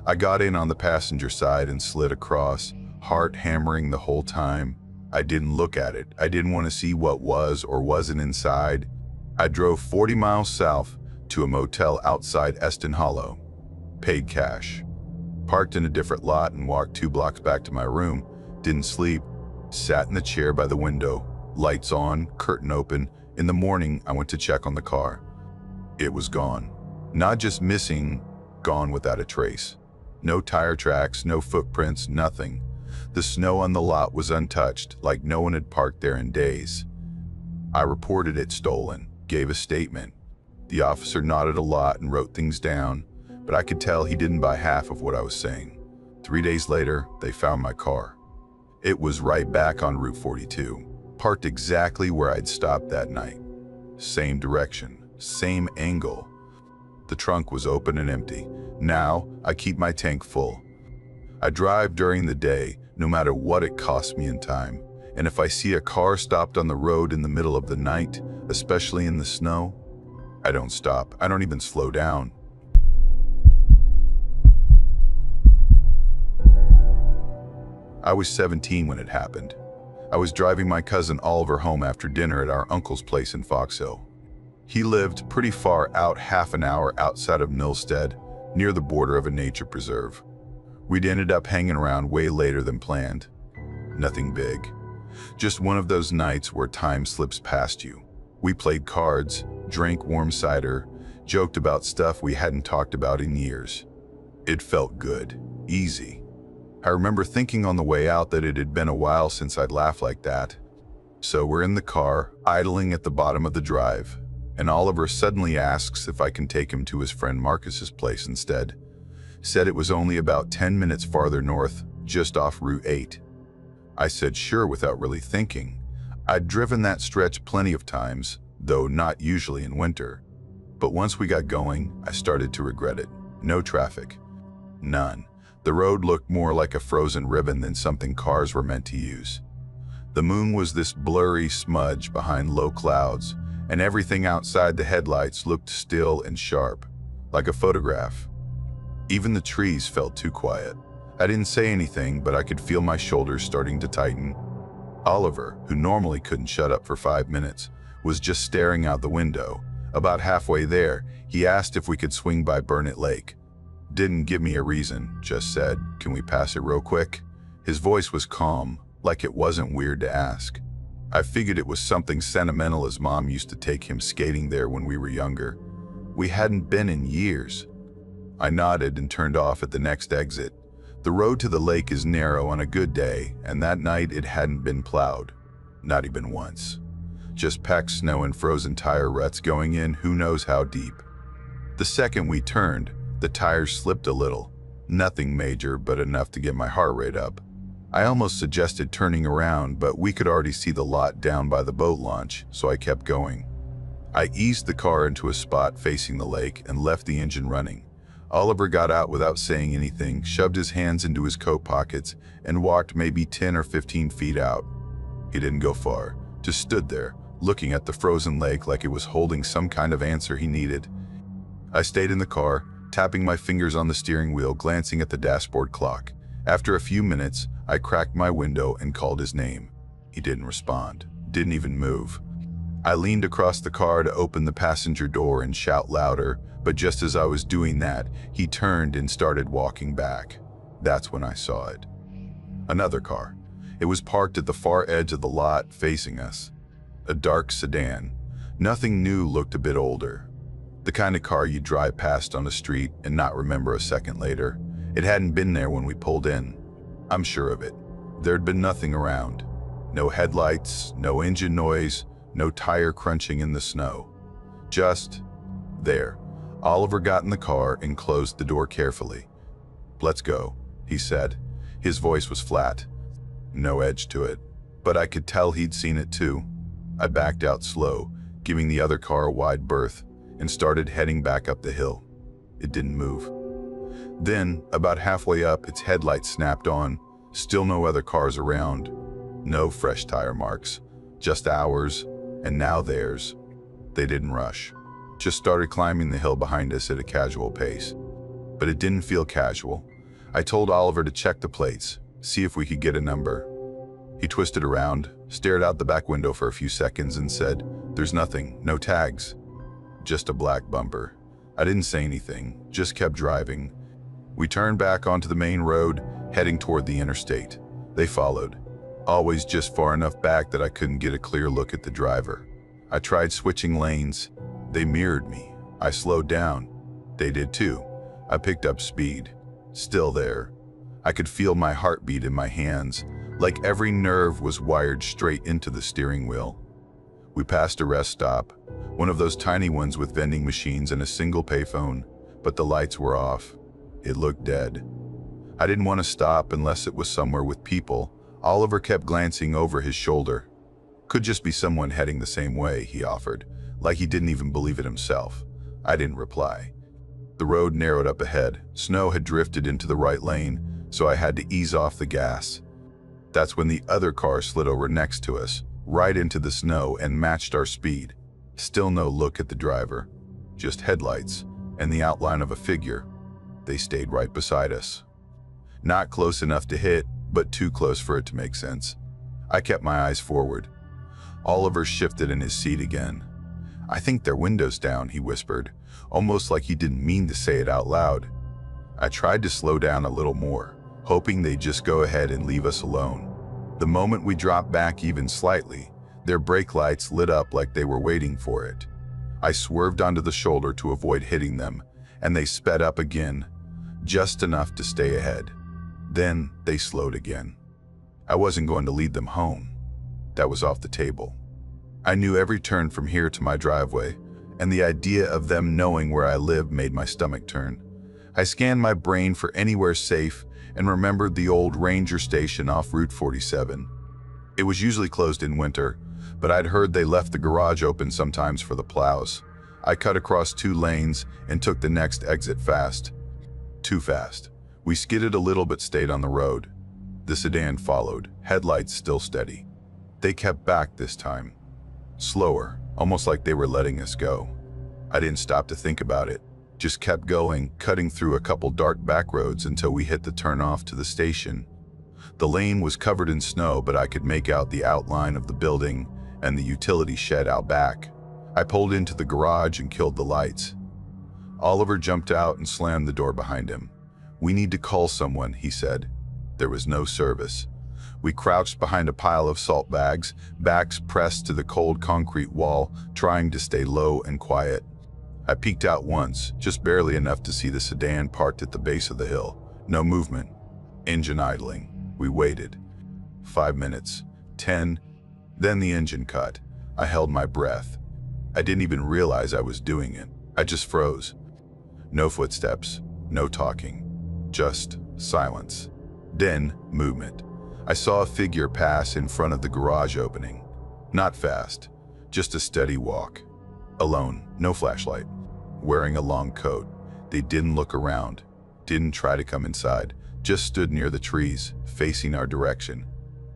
S1: I got in on the passenger side and slid across, heart hammering the whole time. I didn't look at it. I didn't want to see what was or wasn't inside. I drove 40 miles south to a motel outside Eston Hollow. Paid cash. Parked in a different lot and walked 2 blocks back to my room. Didn't sleep. Sat in the chair by the window. Lights on, curtain open. In the morning, I went to check on the car. It was gone. Not just missing, gone without a trace. No tire tracks, no footprints, nothing. The snow on the lot was untouched, like no one had parked there in days. I reported it stolen, gave a statement. The officer nodded a lot and wrote things down, but I could tell he didn't buy half of what I was saying. 3 days later, they found my car. It was right back on Route 42, parked exactly where I'd stopped that night. Same direction, same angle. The trunk was open and empty. Now, I keep my tank full. I drive during the day, no matter what it costs me in time. And if I see a car stopped on the road in the middle of the night, especially in the snow, I don't stop. I don't even slow down. I was 17 when it happened. I was driving my cousin Oliver home after dinner at our uncle's place in Fox Hill. He lived pretty far out, half an hour outside of Milstead, near the border of a nature preserve. We'd ended up hanging around way later than planned. Nothing big. Just one of those nights where time slips past you. We played cards, drank warm cider, joked about stuff we hadn't talked about in years. It felt good, easy. I remember thinking on the way out that it had been a while since I'd laughed like that. So we're in the car, idling at the bottom of the drive, and Oliver suddenly asks if I can take him to his friend Marcus's place instead. Said it was only about 10 minutes farther north, just off Route 8. I said sure without really thinking. I'd driven that stretch plenty of times, though not usually in winter. But once we got going, I started to regret it. No traffic. None. The road looked more like a frozen ribbon than something cars were meant to use. The moon was this blurry smudge behind low clouds, and everything outside the headlights looked still and sharp, like a photograph. Even the trees felt too quiet. I didn't say anything, but I could feel my shoulders starting to tighten. Oliver, who normally couldn't shut up for 5 minutes, was just staring out the window. About halfway there, he asked if we could swing by Burnett Lake. Didn't give me a reason, just said, "Can we pass it real quick?" His voice was calm, like it wasn't weird to ask. I figured it was something sentimental, as Mom used to take him skating there when we were younger. We hadn't been in years. I nodded and turned off at the next exit. The road to the lake is narrow on a good day, and that night it hadn't been plowed. Not even once. Just packed snow and frozen tire ruts going in who knows how deep. The second we turned, the tires slipped a little. Nothing major, but enough to get my heart rate up. I almost suggested turning around, but we could already see the lot down by the boat launch, so I kept going. I eased the car into a spot facing the lake and left the engine running. Oliver got out without saying anything, shoved his hands into his coat pockets, and walked maybe 10 or 15 feet out. He didn't go far, just stood there, looking at the frozen lake like it was holding some kind of answer he needed. I stayed in the car, tapping my fingers on the steering wheel, glancing at the dashboard clock. After a few minutes, I cracked my window and called his name. He didn't respond, didn't even move. I leaned across the car to open the passenger door and shout louder, but just as I was doing that, he turned and started walking back. That's when I saw it. Another car. It was parked at the far edge of the lot, facing us. A dark sedan. Nothing new, looked a bit older. The kind of car you'd drive past on the street and not remember a second later. It hadn't been there when we pulled in. I'm sure of it. There'd been nothing around. No headlights, no engine noise, no tire crunching in the snow. Just there. Oliver got in the car and closed the door carefully. "Let's go," he said. His voice was flat. No edge to it, but I could tell he'd seen it too. I backed out slow, giving the other car a wide berth, and started heading back up the hill. It didn't move. Then, about halfway up, its headlights snapped on. Still no other cars around. No fresh tire marks. Just ours, and now theirs. They didn't rush. Just started climbing the hill behind us at a casual pace. But it didn't feel casual. I told Oliver to check the plates, see if we could get a number. He twisted around, stared out the back window for a few seconds and said, "There's nothing, no tags." Just a black bumper. I didn't say anything, just kept driving. We turned back onto the main road, heading toward the interstate. They followed, always just far enough back that I couldn't get a clear look at the driver. I tried switching lanes. They mirrored me. I slowed down. They did too. I picked up speed. Still there. I could feel my heartbeat in my hands, like every nerve was wired straight into the steering wheel. We passed a rest stop, one of those tiny ones with vending machines and a single payphone, but the lights were off. It looked dead. I didn't want to stop unless it was somewhere with people. Oliver kept glancing over his shoulder. "Could just be someone heading the same way," he offered, like he didn't even believe it himself. I didn't reply. The road narrowed up ahead. Snow had drifted into the right lane, so I had to ease off the gas. That's when the other car slid over next to us, right into the snow, and matched our speed. Still no look at the driver, just headlights and the outline of a figure. They stayed right beside us. Not close enough to hit, but too close for it to make sense. I kept my eyes forward. Oliver shifted in his seat again. "I think their window's down," he whispered, almost like he didn't mean to say it out loud. I tried to slow down a little more, hoping they'd just go ahead and leave us alone. The moment we dropped back even slightly, their brake lights lit up like they were waiting for it. I swerved onto the shoulder to avoid hitting them, and they sped up again, just enough to stay ahead. Then they slowed again. I wasn't going to lead them home. That was off the table. I knew every turn from here to my driveway, and the idea of them knowing where I lived made my stomach turn. I scanned my brain for anywhere safe and remembered the old ranger station off Route 47. It was usually closed in winter, but I'd heard they left the garage open sometimes for the plows. I cut across 2 lanes and took the next exit fast. Too fast. We skidded a little but stayed on the road. The sedan followed, headlights still steady. They kept back this time. Slower, almost like they were letting us go. I didn't stop to think about it, just kept going, cutting through a couple dark back roads until we hit the turnoff to the station. The lane was covered in snow, but I could make out the outline of the building and the utility shed out back. I pulled into the garage and killed the lights. Oliver jumped out and slammed the door behind him. "We need to call someone," he said. There was no service. We crouched behind a pile of salt bags, backs pressed to the cold concrete wall, trying to stay low and quiet. I peeked out once, just barely enough to see the sedan parked at the base of the hill. No movement. Engine idling. We waited. 5 minutes. 10. Then the engine cut. I held my breath. I didn't even realize I was doing it. I just froze. No footsteps. No talking. Just silence. Then movement. I saw a figure pass in front of the garage opening. Not fast. Just a steady walk. Alone. No flashlight. Wearing a long coat. They didn't look around. Didn't try to come inside. Just stood near the trees, facing our direction.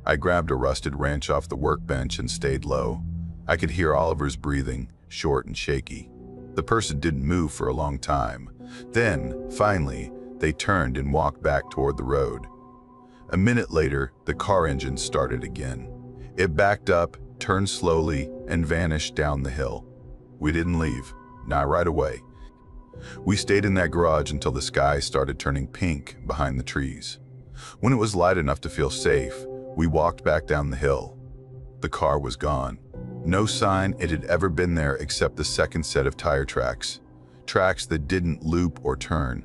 S1: I grabbed a rusted wrench off the workbench and stayed low. I could hear Oliver's breathing, short and shaky. The person didn't move for a long time. Then, finally, they turned and walked back toward the road. A minute later, the car engine started again. It backed up, turned slowly, and vanished down the hill. We didn't leave, not right away. We stayed in that garage until the sky started turning pink behind the trees. When it was light enough to feel safe, we walked back down the hill. The car was gone. No sign it had ever been there except the second set of tire tracks. Tracks that didn't loop or turn.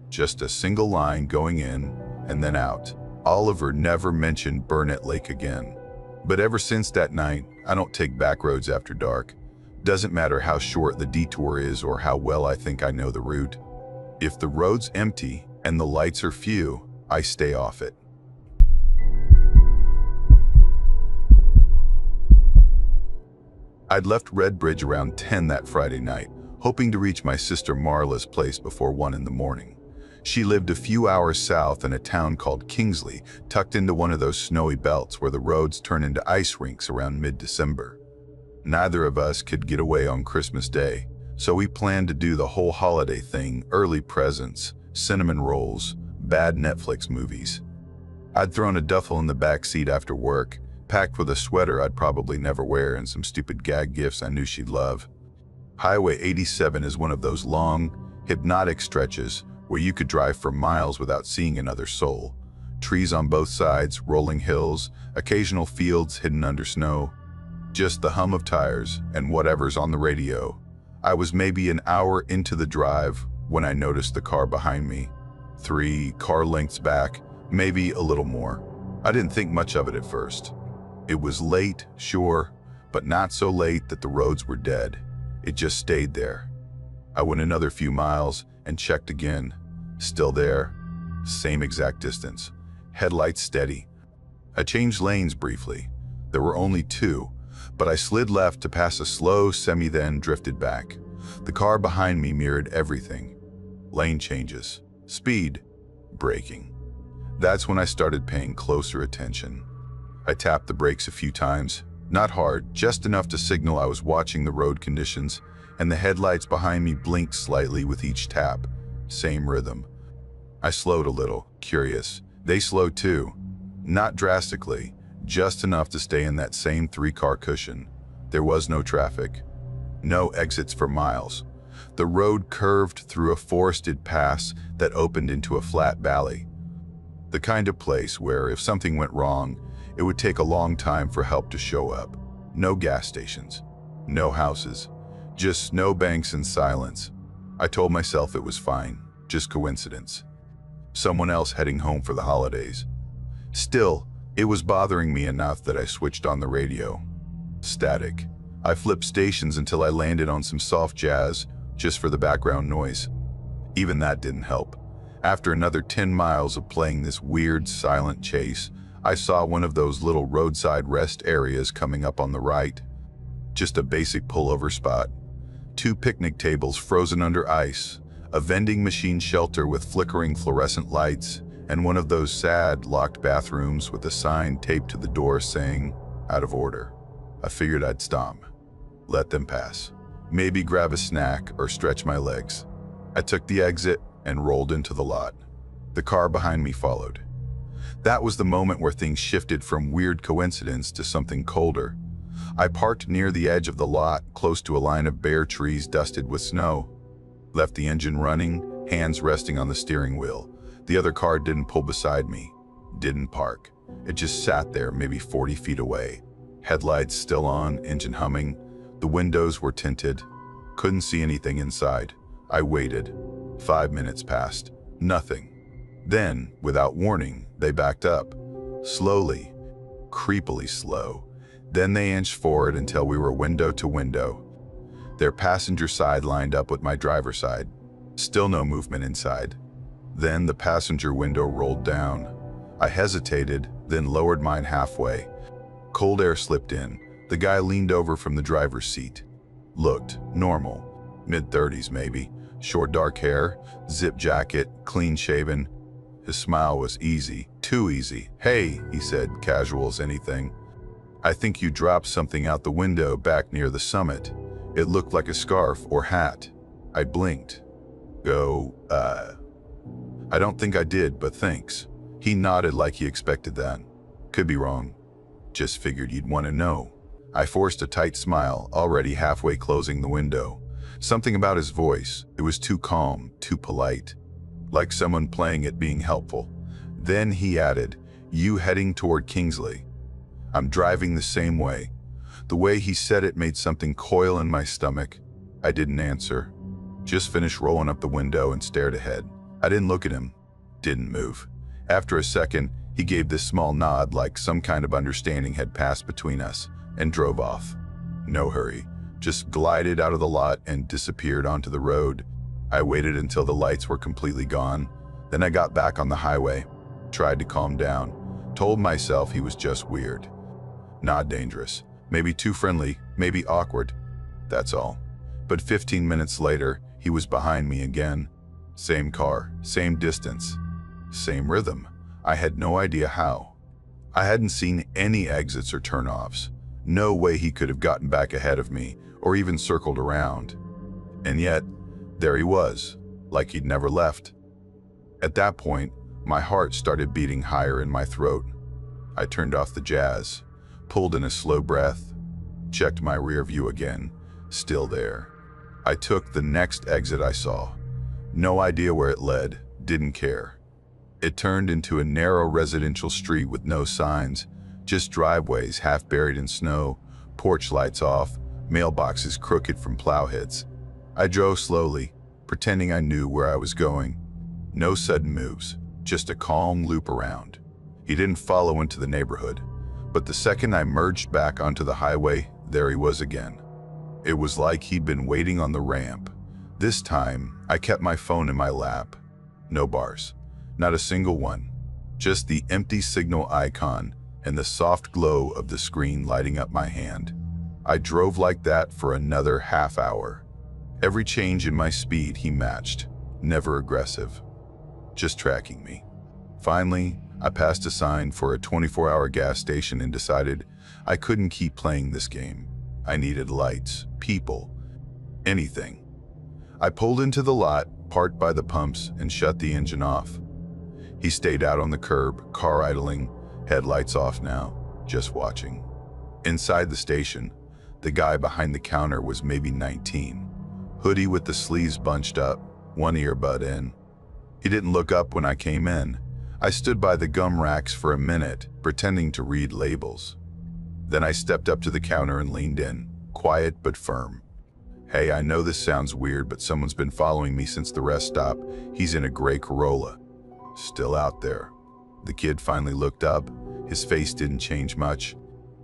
S1: Just a single line going in and then out. Oliver never mentioned Burnett Lake again. But ever since that night, I don't take back roads after dark. Doesn't matter how short the detour is or how well I think I know the route. If the road's empty and the lights are few, I stay off it. I'd left Red Bridge around 10 that Friday night, hoping to reach my sister Marla's place before 1 in the morning. She lived a few hours south in a town called Kingsley, tucked into one of those snowy belts where the roads turn into ice rinks around mid-December. Neither of us could get away on Christmas Day, so we planned to do the whole holiday thing: early presents, cinnamon rolls, bad Netflix movies. I'd thrown a duffel in the back seat after work, packed with a sweater I'd probably never wear and some stupid gag gifts I knew she'd love. Highway 87 is one of those long, hypnotic stretches where you could drive for miles without seeing another soul. Trees on both sides, rolling hills, occasional fields hidden under snow. Just the hum of tires and whatever's on the radio. I was maybe an hour into the drive when I noticed the car behind me. 3 car lengths back, maybe a little more. I didn't think much of it at first. It was late, sure, but not so late that the roads were dead. It just stayed there. I went another few miles and checked again. Still there. Same exact distance. Headlights steady. I changed lanes briefly. There were only 2. But I slid left to pass a slow semi, then drifted back. The car behind me mirrored everything. Lane changes, speed, braking. That's when I started paying closer attention. I tapped the brakes a few times, not hard, just enough to signal I was watching the road conditions, and the headlights behind me blinked slightly with each tap. Same rhythm. I slowed a little, curious. They slowed too. Not drastically. Just enough to stay in that same 3-car cushion. There was no traffic. No exits for miles. The road curved through a forested pass that opened into a flat valley. The kind of place where if something went wrong, it would take a long time for help to show up. No gas stations, no houses, just snowbanks and silence. I told myself it was fine, just coincidence. Someone else heading home for the holidays. Still, it was bothering me enough that I switched on the radio. Static. I flipped stations until I landed on some soft jazz, just for the background noise. Even that didn't help. After another 10 miles of playing this weird, silent chase, I saw one of those little roadside rest areas coming up on the right. Just a basic pullover spot. 2 picnic tables frozen under ice, a vending machine shelter with flickering fluorescent lights, and one of those sad, locked bathrooms with a sign taped to the door saying, "Out of order." I figured I'd stop. Let them pass. Maybe grab a snack or stretch my legs. I took the exit and rolled into the lot. The car behind me followed. That was the moment where things shifted from weird coincidence to something colder. I parked near the edge of the lot, close to a line of bare trees dusted with snow. Left the engine running, hands resting on the steering wheel. The other car didn't pull beside me, didn't park. It just sat there, maybe 40 feet away. Headlights still on, engine humming. The windows were tinted. Couldn't see anything inside. I waited. 5 minutes passed. Nothing. Then, without warning, they backed up. Slowly, creepily slow. Then they inched forward until we were window to window. Their passenger side lined up with my driver's side. Still no movement inside. Then the passenger window rolled down. I hesitated, then lowered mine halfway. Cold air slipped in. The guy leaned over from the driver's seat. Looked normal. Mid-30s maybe. Short dark hair, zip jacket, clean shaven. His smile was easy, too easy. "Hey," he said, casual as anything. "I think you dropped something out the window back near the summit. It looked like a scarf or hat." I blinked. I don't think I did, but thanks." He nodded like he expected that. "Could be wrong. Just figured you'd want to know." I forced a tight smile, already halfway closing the window. Something about his voice, it was too calm, too polite. Like someone playing at being helpful. Then he added, "You heading toward Kingsley?" "I'm driving the same way." The way he said it made something coil in my stomach. I didn't answer. Just finished rolling up the window and stared ahead. I didn't look at him. Didn't move. After a second, he gave this small nod like some kind of understanding had passed between us and drove off. No hurry. Just glided out of the lot and disappeared onto the road. I waited until the lights were completely gone. Then I got back on the highway. Tried to calm down. Told myself he was just weird. Not dangerous. Maybe too friendly, maybe awkward. That's all. But 15 minutes later, he was behind me again. Same car, same distance, same rhythm. I had no idea how. I hadn't seen any exits or turnoffs. No way he could have gotten back ahead of me or even circled around. And yet, there he was, like he'd never left. At that point, my heart started beating higher in my throat. I turned off the jazz, pulled in a slow breath, checked my rear view again, still there. I took the next exit I saw. No idea where it led, didn't care. It turned into a narrow residential street with no signs, just driveways half buried in snow, porch lights off, mailboxes crooked from plow hits. I drove slowly, pretending I knew where I was going. No sudden moves, just a calm loop around. He didn't follow into the neighborhood, but the second I merged back onto the highway, there he was again. It was like he'd been waiting on the ramp. This time, I kept my phone in my lap. No bars, not a single one. Just the empty signal icon and the soft glow of the screen lighting up my hand. I drove like that for another half hour. Every change in my speed he matched, never aggressive, just tracking me. Finally, I passed a sign for a 24-hour gas station and decided I couldn't keep playing this game. I needed lights, people, anything. I pulled into the lot, parked by the pumps, and shut the engine off. He stayed out on the curb, car idling, headlights off now, just watching. Inside the station, The guy behind the counter was maybe 19. Hoodie with the sleeves bunched up, one earbud in. He didn't look up when I came in. I stood by the gum racks for a minute, pretending to read labels. Then I stepped up to the counter and leaned in, quiet but firm. "Hey, I know this sounds weird, but someone's been following me since the rest stop. He's in a gray Corolla. Still out there." The kid finally looked up. His face didn't change much.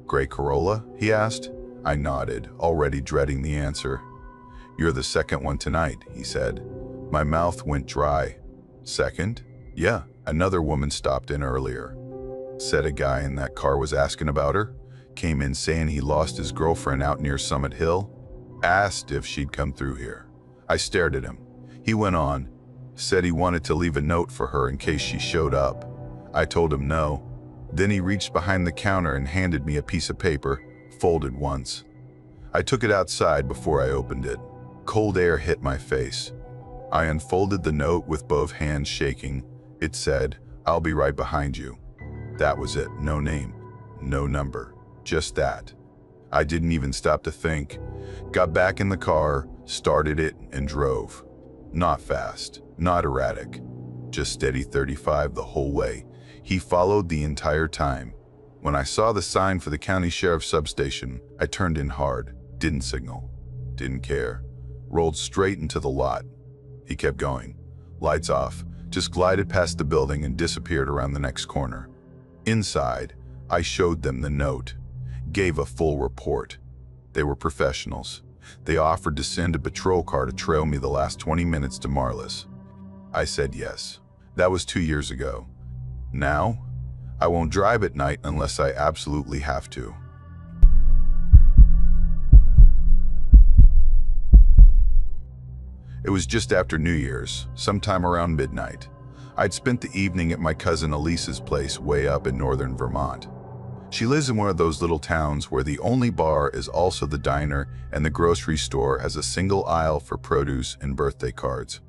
S1: "Gray Corolla?" he asked. I nodded, already dreading the answer. "You're the second one tonight," he said. My mouth went dry. "Second?" "Yeah, another woman stopped in earlier. Said a guy in that car was asking about her. Came in saying he lost his girlfriend out near Summit Hill. Asked if she'd come through here." I stared at him. He went on. Said he wanted to leave a note for her in case she showed up. I told him no. Then he reached behind the counter and handed me a piece of paper, folded once. I took it outside before I opened it. Cold air hit my face. I unfolded the note with both hands shaking. It said, "I'll be right behind you." That was it. No name, no number, just that. I didn't even stop to think. Got back in the car, started it, and drove. Not fast, not erratic, just steady 35 the whole way. He followed the entire time. When I saw the sign for the county sheriff's substation, I turned in hard, didn't signal, didn't care, rolled straight into the lot. He kept going, lights off, just glided past the building and disappeared around the next corner. Inside, I showed them the note, gave a full report. They were professionals. They offered to send a patrol car to trail me the last 20 minutes to Marlis. I said yes. That was 2 years ago. Now, I won't drive at night unless I absolutely have to. It was just after New Year's, sometime around midnight. I'd spent the evening at my cousin Elisa's place way up in northern Vermont. She lives in one of those little towns where the only bar is also the diner and the grocery store has a single aisle for produce and birthday cards.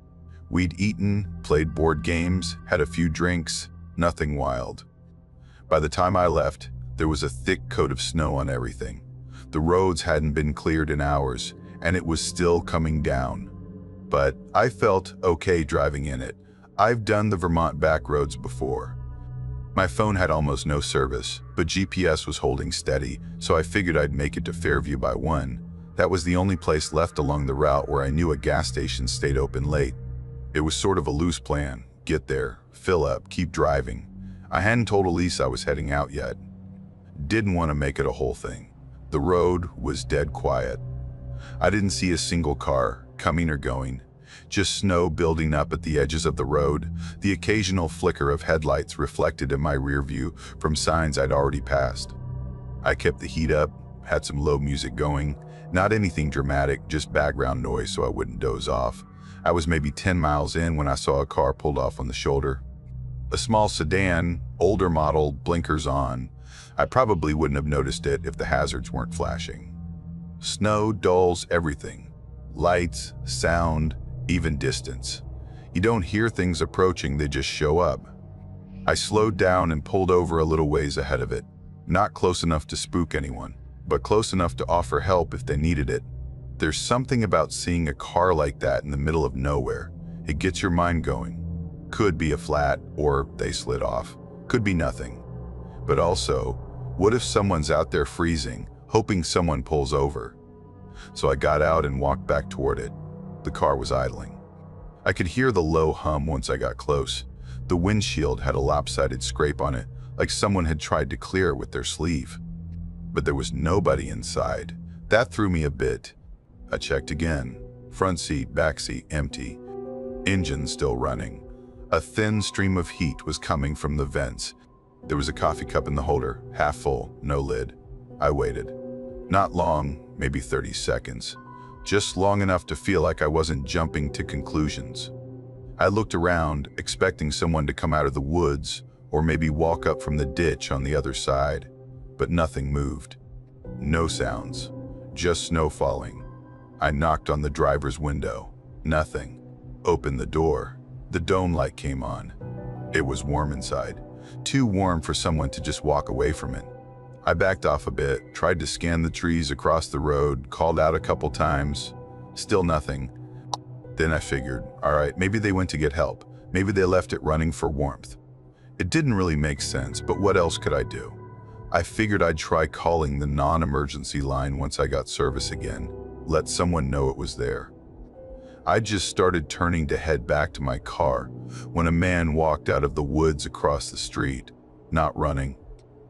S1: We'd eaten, played board games, had a few drinks, nothing wild. By the time I left, there was a thick coat of snow on everything. The roads hadn't been cleared in hours, and it was still coming down. But I felt okay driving in it. I've done the Vermont back roads before. My phone had almost no service, but GPS was holding steady, so I figured I'd make it to Fairview by 1. That was the only place left along the route where I knew a gas station stayed open late. It was sort of a loose plan. Get there, fill up, keep driving. I hadn't told Elise I was heading out yet. Didn't want to make it a whole thing. The road was dead quiet. I didn't see a single car, coming or going. Just snow building up at the edges of the road, the occasional flicker of headlights reflected in my rear view from signs I'd already passed. I kept the heat up, had some low music going, not anything dramatic, just background noise so I wouldn't doze off. I was maybe 10 miles in when I saw a car pulled off on the shoulder. A small sedan, older model, blinkers on. I probably wouldn't have noticed it if the hazards weren't flashing. Snow dulls everything. Lights, sound, even distance. You don't hear things approaching, they just show up. I slowed down and pulled over a little ways ahead of it. Not close enough to spook anyone, but close enough to offer help if they needed it. There's something about seeing a car like that in the middle of nowhere. It gets your mind going. Could be a flat, or they slid off. Could be nothing. But also, what if someone's out there freezing, hoping someone pulls over? So I got out and walked back toward it. The car was idling. I could hear the low hum once I got close. The windshield had a lopsided scrape on it, like someone had tried to clear it with their sleeve. But there was nobody inside. That threw me a bit. I checked again. Front seat, back seat, empty. Engine still running. A thin stream of heat was coming from the vents. There was a coffee cup in the holder, half full, no lid. I waited. Not long, maybe 30 seconds. Just long enough to feel like I wasn't jumping to conclusions. I looked around, expecting someone to come out of the woods or maybe walk up from the ditch on the other side, but nothing moved. No sounds, just snow falling. I knocked on the driver's window. Nothing. Opened the door. The dome light came on. It was warm inside, too warm for someone to just walk away from it. I backed off a bit, tried to scan the trees across the road, called out a couple times. Still nothing. Then I figured, all right, maybe they went to get help. Maybe they left it running for warmth. It didn't really make sense, but what else could I do? I figured I'd try calling the non-emergency line once I got service again. Let someone know it was there. I just started turning to head back to my car when a man walked out of the woods across the street. Not running,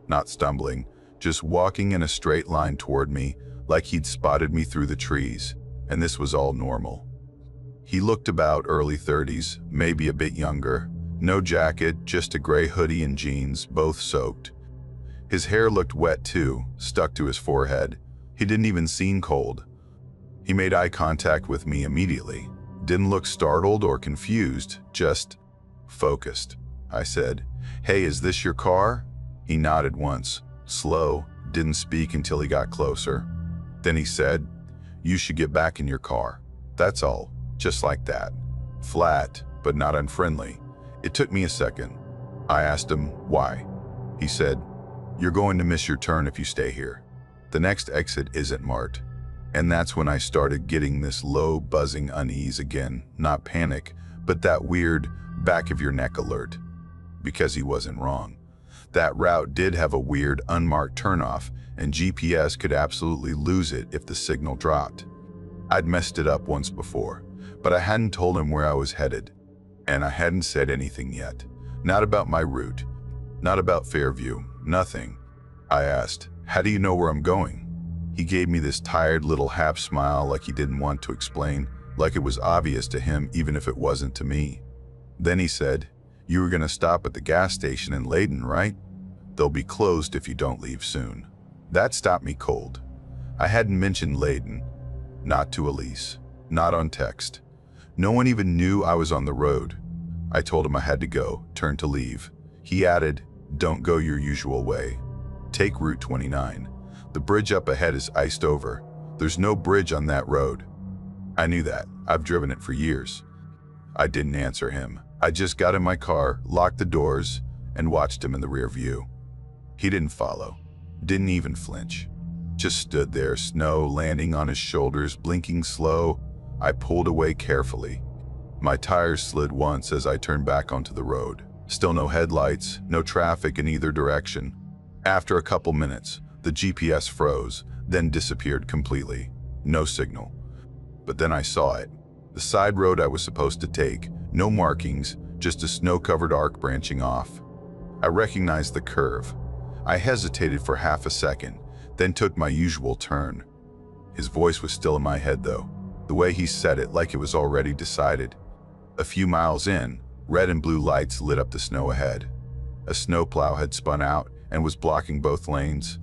S1: not stumbling, just walking in a straight line toward me like he'd spotted me through the trees, and this was all normal. He looked about early 30s, maybe a bit younger. No jacket, just a gray hoodie and jeans, both soaked. His hair looked wet too, stuck to his forehead. He didn't even seem cold. He made eye contact with me immediately. Didn't look startled or confused, just focused. I said, "Hey, is this your car?" He nodded once, slow, didn't speak until he got closer. Then he said, "You should get back in your car." That's all, just like that. Flat, but not unfriendly. It took me a second. I asked him, why? He said, "You're going to miss your turn if you stay here. The next exit isn't marked." And that's when I started getting this low, buzzing unease again. Not panic, but that weird back of your neck alert. Because he wasn't wrong. That route did have a weird, unmarked turnoff, and GPS could absolutely lose it if the signal dropped. I'd messed it up once before, but I hadn't told him where I was headed. And I hadn't said anything yet. Not about my route. Not about Fairview. Nothing. I asked, "How do you know where I'm going?" He gave me this tired little half smile like he didn't want to explain, like it was obvious to him even if it wasn't to me. Then he said, "You were going to stop at the gas station in Layton, right? They'll be closed if you don't leave soon." That stopped me cold. I hadn't mentioned Layton. Not to Elise. Not on text. No one even knew I was on the road. I told him I had to go, turned to leave. He added, "Don't go your usual way. Take Route 29. The bridge up ahead is iced over. There's no bridge on that road." I knew that. I've driven it for years. I didn't answer him. I just got in my car, locked the doors, and watched him in the rear view. He didn't follow. Didn't even flinch. Just stood there, snow landing on his shoulders, blinking slow. I pulled away carefully. My tires slid once as I turned back onto the road. Still no headlights, no traffic in either direction. After a couple minutes, the GPS froze, then disappeared completely. No signal. But then I saw it. The side road I was supposed to take. No markings, just a snow-covered arc branching off. I recognized the curve. I hesitated for half a second, then took my usual turn. His voice was still in my head though. The way he said it like it was already decided. A few miles in, red and blue lights lit up the snow ahead. A snowplow had spun out and was blocking both lanes.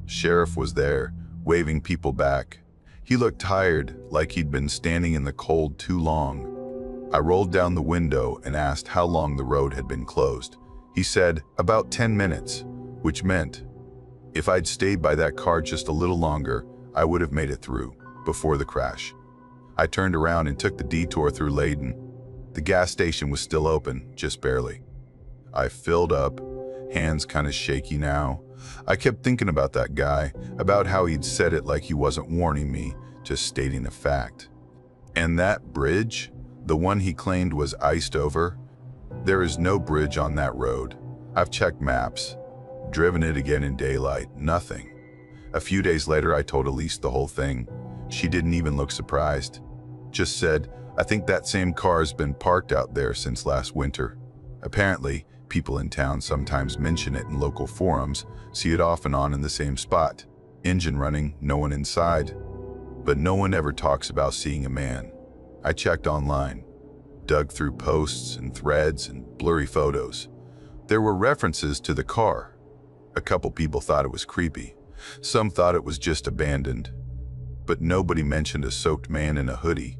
S1: Sheriff was there, waving people back. He looked tired, like he'd been standing in the cold too long. I rolled down the window and asked how long the road had been closed. He said, "About 10 minutes, which meant if I'd stayed by that car just a little longer, I would have made it through, before the crash." I turned around and took the detour through Layton. The gas station was still open, just barely. I filled up, hands kind of shaky now. I kept thinking about that guy, about how he'd said it like he wasn't warning me, just stating a fact. And that bridge, the one he claimed was iced over, there is no bridge on that road. I've checked maps, driven it again in daylight, nothing. A few days later, I told Elise the whole thing. She didn't even look surprised. Just said, "I think that same car's been parked out there since last winter." Apparently, people in town sometimes mention it in local forums, see it off and on in the same spot. Engine running, no one inside. But no one ever talks about seeing a man. I checked online, dug through posts and threads and blurry photos. There were references to the car. A couple people thought it was creepy. Some thought it was just abandoned. But nobody mentioned a soaked man in a hoodie.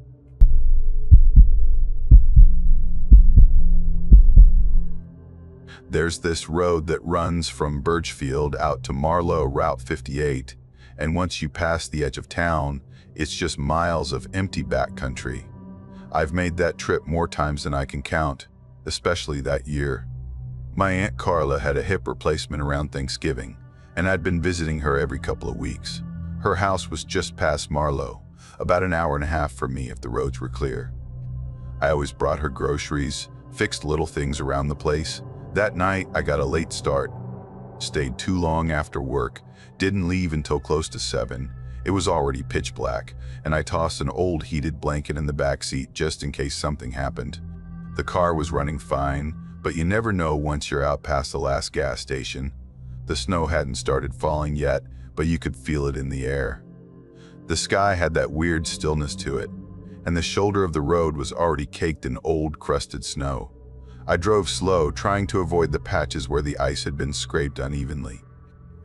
S1: There's this road that runs from Birchfield out to Marlow, Route 58, and once you pass the edge of town, it's just miles of empty backcountry. I've made that trip more times than I can count, especially that year. My Aunt Carla had a hip replacement around Thanksgiving, and I'd been visiting her every couple of weeks. Her house was just past Marlow, about an hour and a half from me if the roads were clear. I always brought her groceries, fixed little things around the place. That night, I got a late start, stayed too long after work, didn't leave until close to 7. It was already pitch black, and I tossed an old heated blanket in the back seat just in case something happened. The car was running fine, but you never know once you're out past the last gas station. The snow hadn't started falling yet, but you could feel it in the air. The sky had that weird stillness to it, and the shoulder of the road was already caked in old, crusted snow. I drove slow, trying to avoid the patches where the ice had been scraped unevenly.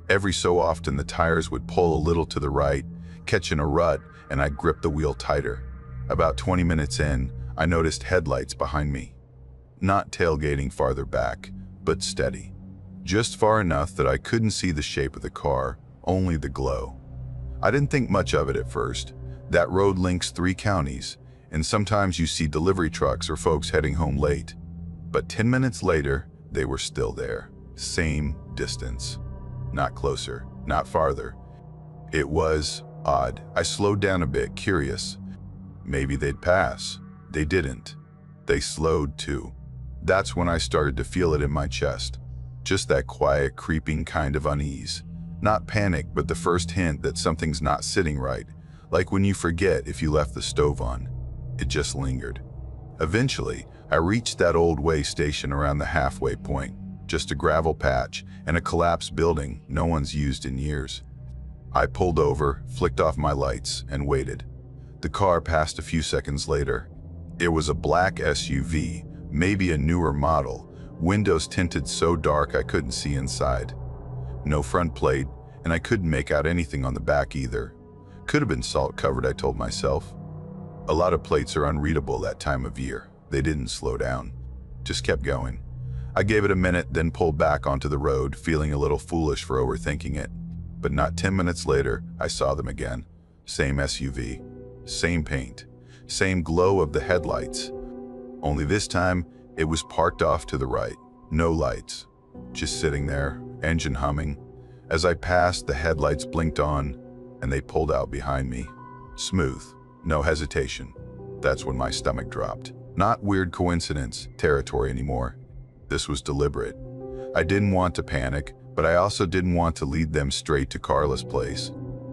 S1: Every so often, the tires would pull a little to the right, catching a rut, and I gripped the wheel tighter. About 20 minutes in, I noticed headlights behind me. Not tailgating farther back, but steady. Just far enough that I couldn't see the shape of the car, only the glow. I didn't think much of it at first. That road links 3 counties, and sometimes you see delivery trucks or folks heading home late. But 10 minutes later, they were still there. Same distance. Not closer, not farther. It was odd. I slowed down a bit, curious. Maybe they'd pass. They didn't. They slowed too. That's when I started to feel it in my chest. Just that quiet, creeping kind of unease. Not panic, but the first hint that something's not sitting right. Like when you forget if you left the stove on. It just lingered. Eventually, I reached that old way station around the halfway point. Just a gravel patch and a collapsed building no one's used in years. I pulled over, flicked off my lights, and waited. The car passed a few seconds later. It was a black SUV, maybe a newer model, windows tinted so dark I couldn't see inside. No front plate, and I couldn't make out anything on the back either. Could have been salt covered, I told myself. A lot of plates are unreadable that time of year. They didn't slow down, just kept going. I gave it a minute, then pulled back onto the road, feeling a little foolish for overthinking it. But not 10 minutes later, I saw them again. Same SUV, same paint, same glow of the headlights. Only this time, it was parked off to the right. No lights, just sitting there, engine humming. As I passed, the headlights blinked on, and they pulled out behind me. Smooth, no hesitation. That's when my stomach dropped. Not weird coincidence territory anymore. This was deliberate. I didn't want to panic, but I also didn't want to lead them straight to Carla's place.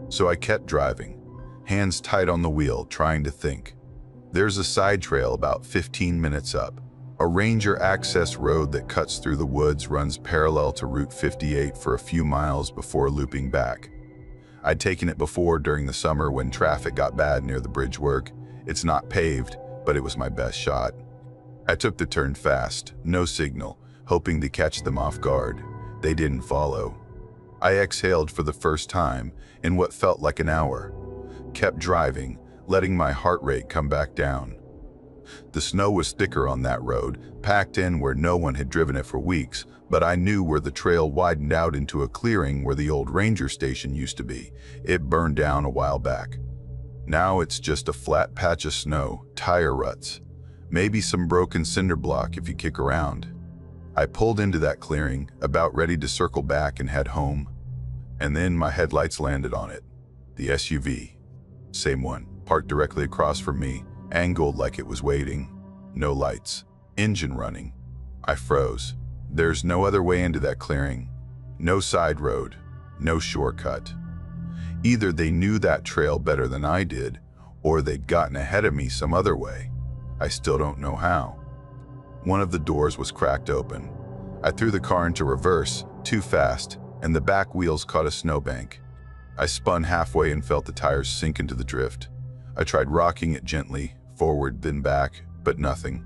S1: So I kept driving, hands tight on the wheel, trying to think. There's a side trail about 15 minutes up. A ranger access road that cuts through the woods runs parallel to Route 58 for a few miles before looping back. I'd taken it before during the summer when traffic got bad near the bridge work. It's not paved, but it was my best shot. I took the turn fast, no signal, hoping to catch them off guard. They didn't follow. I exhaled for the first time in what felt like an hour. Kept driving, letting my heart rate come back down. The snow was thicker on that road, packed in where no one had driven it for weeks, but I knew where the trail widened out into a clearing where the old ranger station used to be. It burned down a while back. Now it's just a flat patch of snow, tire ruts. Maybe some broken cinder block if you kick around. I pulled into that clearing, about ready to circle back and head home. And then my headlights landed on it. The SUV. Same one, parked directly across from me, angled like it was waiting. No lights. Engine running. I froze. There's no other way into that clearing. No side road. No shortcut. Either they knew that trail better than I did, or they'd gotten ahead of me some other way. I still don't know how. One of the doors was cracked open. I threw the car into reverse, too fast, and the back wheels caught a snowbank. I spun halfway and felt the tires sink into the drift. I tried rocking it gently, forward then back, but nothing.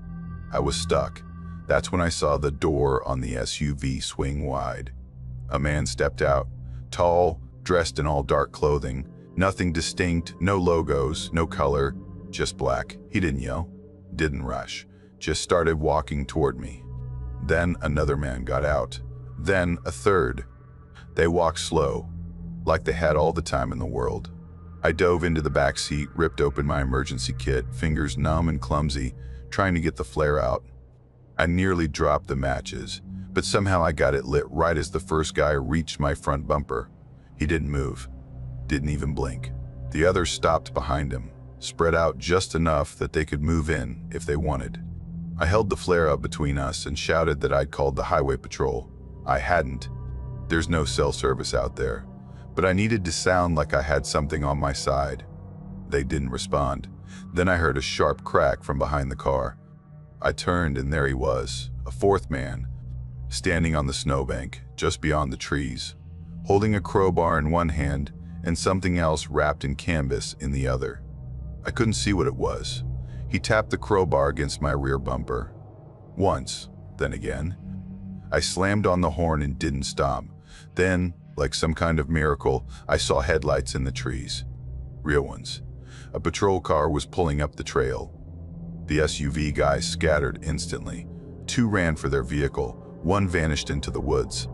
S1: I was stuck. That's when I saw the door on the SUV swing wide. A man stepped out, tall, dressed in all dark clothing. Nothing distinct, no logos, no color, just black. He didn't yell, didn't rush, just started walking toward me. Then another man got out, then a third. They walked slow, like they had all the time in the world. I dove into the back seat, ripped open my emergency kit, fingers numb and clumsy, trying to get the flare out. I nearly dropped the matches, but somehow I got it lit right as the first guy reached my front bumper. He didn't move, didn't even blink. The others stopped behind him, spread out just enough that they could move in if they wanted. I held the flare up between us and shouted that I'd called the highway patrol. I hadn't. There's no cell service out there, but I needed to sound like I had something on my side. They didn't respond. Then I heard a sharp crack from behind the car. I turned and there he was, a fourth man, standing on the snowbank just beyond the trees, holding a crowbar in one hand and something else wrapped in canvas in the other. I couldn't see what it was. He tapped the crowbar against my rear bumper. Once, then again. I slammed on the horn and didn't stop. Then, like some kind of miracle, I saw headlights in the trees. Real ones. A patrol car was pulling up the trail. The SUV guys scattered instantly. 2 ran for their vehicle. 1 vanished into the woods.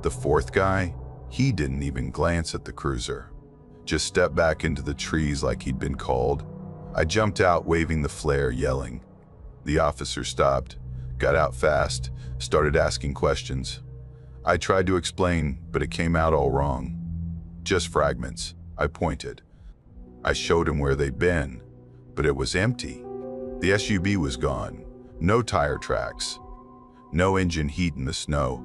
S1: The fourth guy, he didn't even glance at the cruiser. Just stepped back into the trees like he'd been called. I jumped out waving the flare, yelling. The officer stopped, got out fast, started asking questions. I tried to explain, but it came out all wrong. Just fragments. I pointed. I showed him where they'd been, but it was empty. The SUV was gone. No tire tracks. No engine heat in the snow.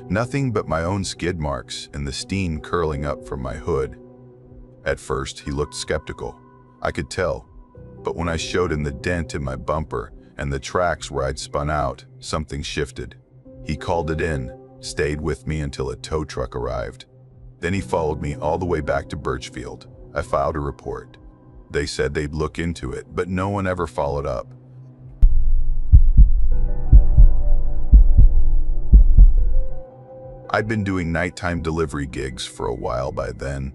S1: Nothing but my own skid marks and the steam curling up from my hood. At first, he looked skeptical. I could tell. But when I showed him the dent in my bumper and the tracks where I'd spun out, something shifted. He called it in, stayed with me until a tow truck arrived. Then he followed me all the way back to Birchfield. I filed a report. They said they'd look into it, but no one ever followed up. I'd been doing nighttime delivery gigs for a while by then,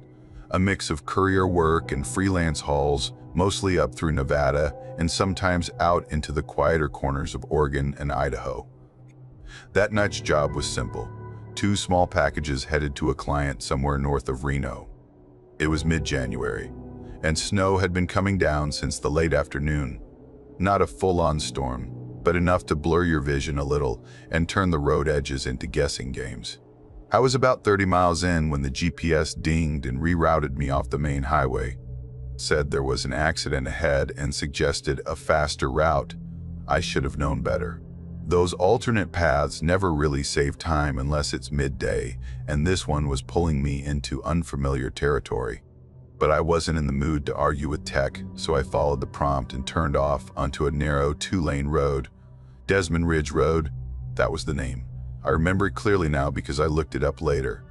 S1: a mix of courier work and freelance hauls, mostly up through Nevada and sometimes out into the quieter corners of Oregon and Idaho. That night's job was simple. 2 small packages headed to a client somewhere north of Reno. It was mid-January, and snow had been coming down since the late afternoon. Not a full-on storm, but enough to blur your vision a little and turn the road edges into guessing games. I was about 30 miles in when the GPS dinged and rerouted me off the main highway. Said there was an accident ahead and suggested a faster route. I should have known better. Those alternate paths never really save time unless it's midday, and this one was pulling me into unfamiliar territory. But I wasn't in the mood to argue with tech, so I followed the prompt and turned off onto a narrow 2-lane road. Desmond Ridge Road, that was the name. I remember it clearly now because I looked it up later.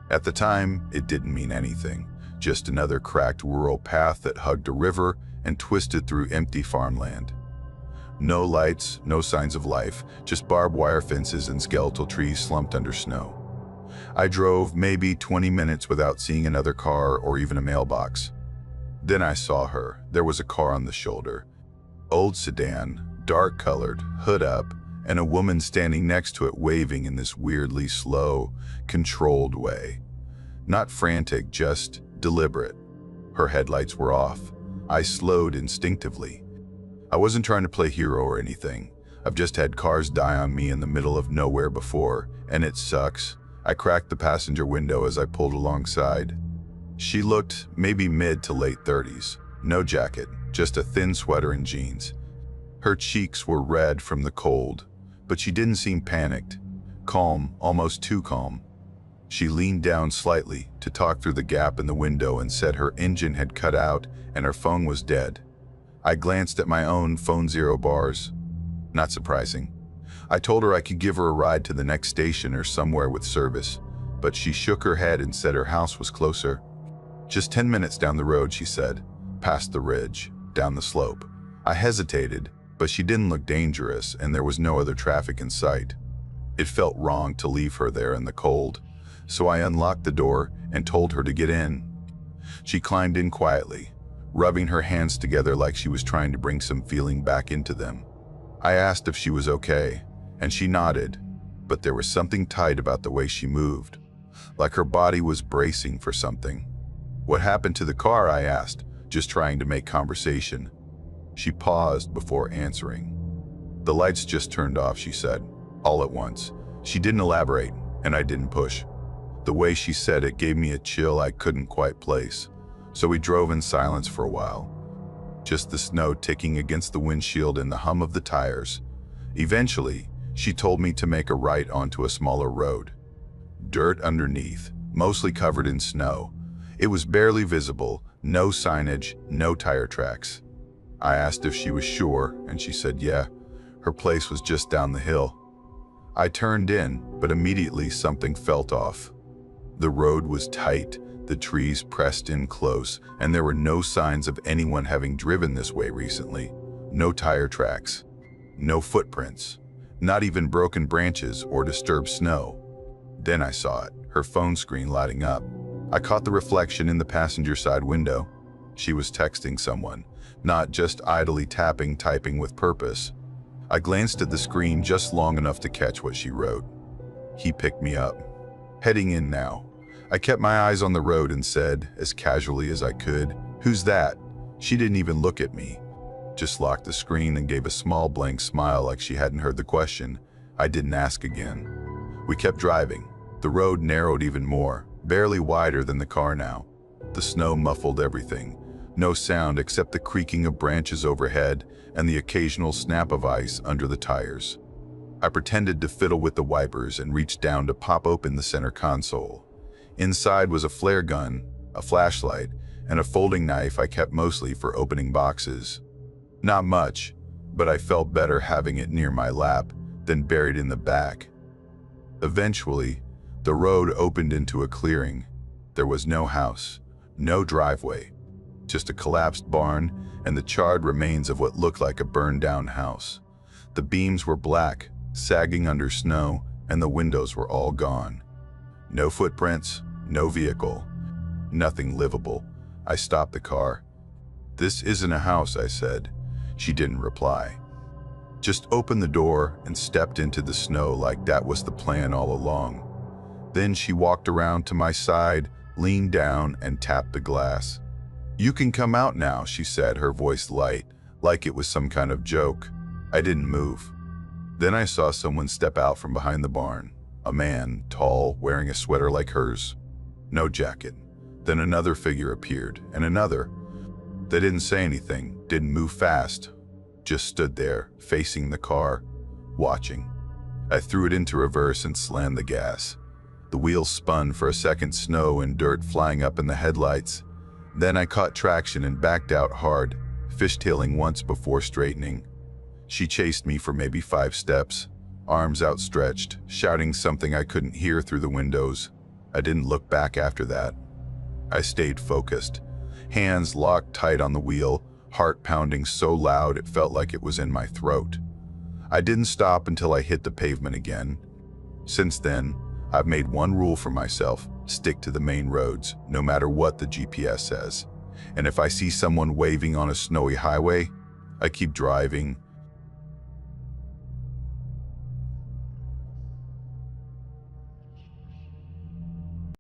S1: At the time, it didn't mean anything, just another cracked rural path that hugged a river and twisted through empty farmland. No lights, no signs of life, just barbed wire fences and skeletal trees slumped under snow. I drove maybe 20 minutes without seeing another car or even a mailbox. Then I saw her. There was a car on the shoulder. Old sedan, dark-colored, hood up, and a woman standing next to it waving in this weirdly slow, controlled way. Not frantic, just deliberate. Her headlights were off. I slowed instinctively. I wasn't trying to play hero or anything. I've just had cars die on me in the middle of nowhere before, and it sucks. I cracked the passenger window as I pulled alongside. She looked maybe mid to late 30s. No jacket, just a thin sweater and jeans. Her cheeks were red from the cold, but she didn't seem panicked. Calm, almost too calm. She leaned down slightly to talk through the gap in the window and said her engine had cut out and her phone was dead. I glanced at my own phone 0 bars. Not surprising. I told her I could give her a ride to the next station or somewhere with service, but she shook her head and said her house was closer. Just 10 minutes down the road, she said, past the ridge, down the slope. I hesitated, but she didn't look dangerous and there was no other traffic in sight. It felt wrong to leave her there in the cold, so I unlocked the door and told her to get in. She climbed in quietly, rubbing her hands together like she was trying to bring some feeling back into them. I asked if she was okay, and she nodded, but there was something tight about the way she moved, like her body was bracing for something. What happened to the car? I asked, just trying to make conversation. She paused before answering. The lights just turned off, she said, all at once. She didn't elaborate, and I didn't push. The way she said it gave me a chill I couldn't quite place, so we drove in silence for a while. Just the snow ticking against the windshield and the hum of the tires. Eventually, she told me to make a right onto a smaller road. Dirt underneath, mostly covered in snow. It was barely visible, no signage, no tire tracks. I asked if she was sure, and she said yeah, her place was just down the hill. I turned in, but immediately something felt off. The road was tight, the trees pressed in close, and there were no signs of anyone having driven this way recently. No tire tracks, no footprints, not even broken branches or disturbed snow. Then I saw it, her phone screen lighting up. I caught the reflection in the passenger side window. She was texting someone, not just idly typing with purpose. I glanced at the screen just long enough to catch what she wrote. He picked me up. Heading in now. I kept my eyes on the road and said, as casually as I could, "Who's that?" She didn't even look at me. Just locked the screen and gave a small blank smile like she hadn't heard the question. I didn't ask again. We kept driving. The road narrowed even more, barely wider than the car now. The snow muffled everything. No sound except the creaking of branches overhead and the occasional snap of ice under the tires. I pretended to fiddle with the wipers and reached down to pop open the center console. Inside was a flare gun, a flashlight, and a folding knife I kept mostly for opening boxes. Not much, but I felt better having it near my lap than buried in the back. Eventually, the road opened into a clearing. There was no house, no driveway, just a collapsed barn and the charred remains of what looked like a burned-down house. The beams were black, sagging under snow, and the windows were all gone. No footprints, no vehicle, nothing livable. I stopped the car. "This isn't a house," I said. She didn't reply. Just opened the door and stepped into the snow like that was the plan all along. Then she walked around to my side, leaned down, and tapped the glass. "You can come out now," she said, her voice light, like it was some kind of joke. I didn't move. Then I saw someone step out from behind the barn. A man, tall, wearing a sweater like hers. No jacket. Then another figure appeared, and another. They didn't say anything, didn't move fast, just stood there, facing the car, watching. I threw it into reverse and slammed the gas. The wheels spun for a second, snow and dirt flying up in the headlights. Then I caught traction and backed out hard, fishtailing once before straightening. She chased me for maybe 5 steps, arms outstretched, shouting something I couldn't hear through the windows. I didn't look back after that. I stayed focused, hands locked tight on the wheel, heart pounding so loud it felt like it was in my throat. I didn't stop until I hit the pavement again. Since then, I've made one rule for myself: stick to the main roads, no matter what the GPS says. And if I see someone waving on a snowy highway, I keep driving,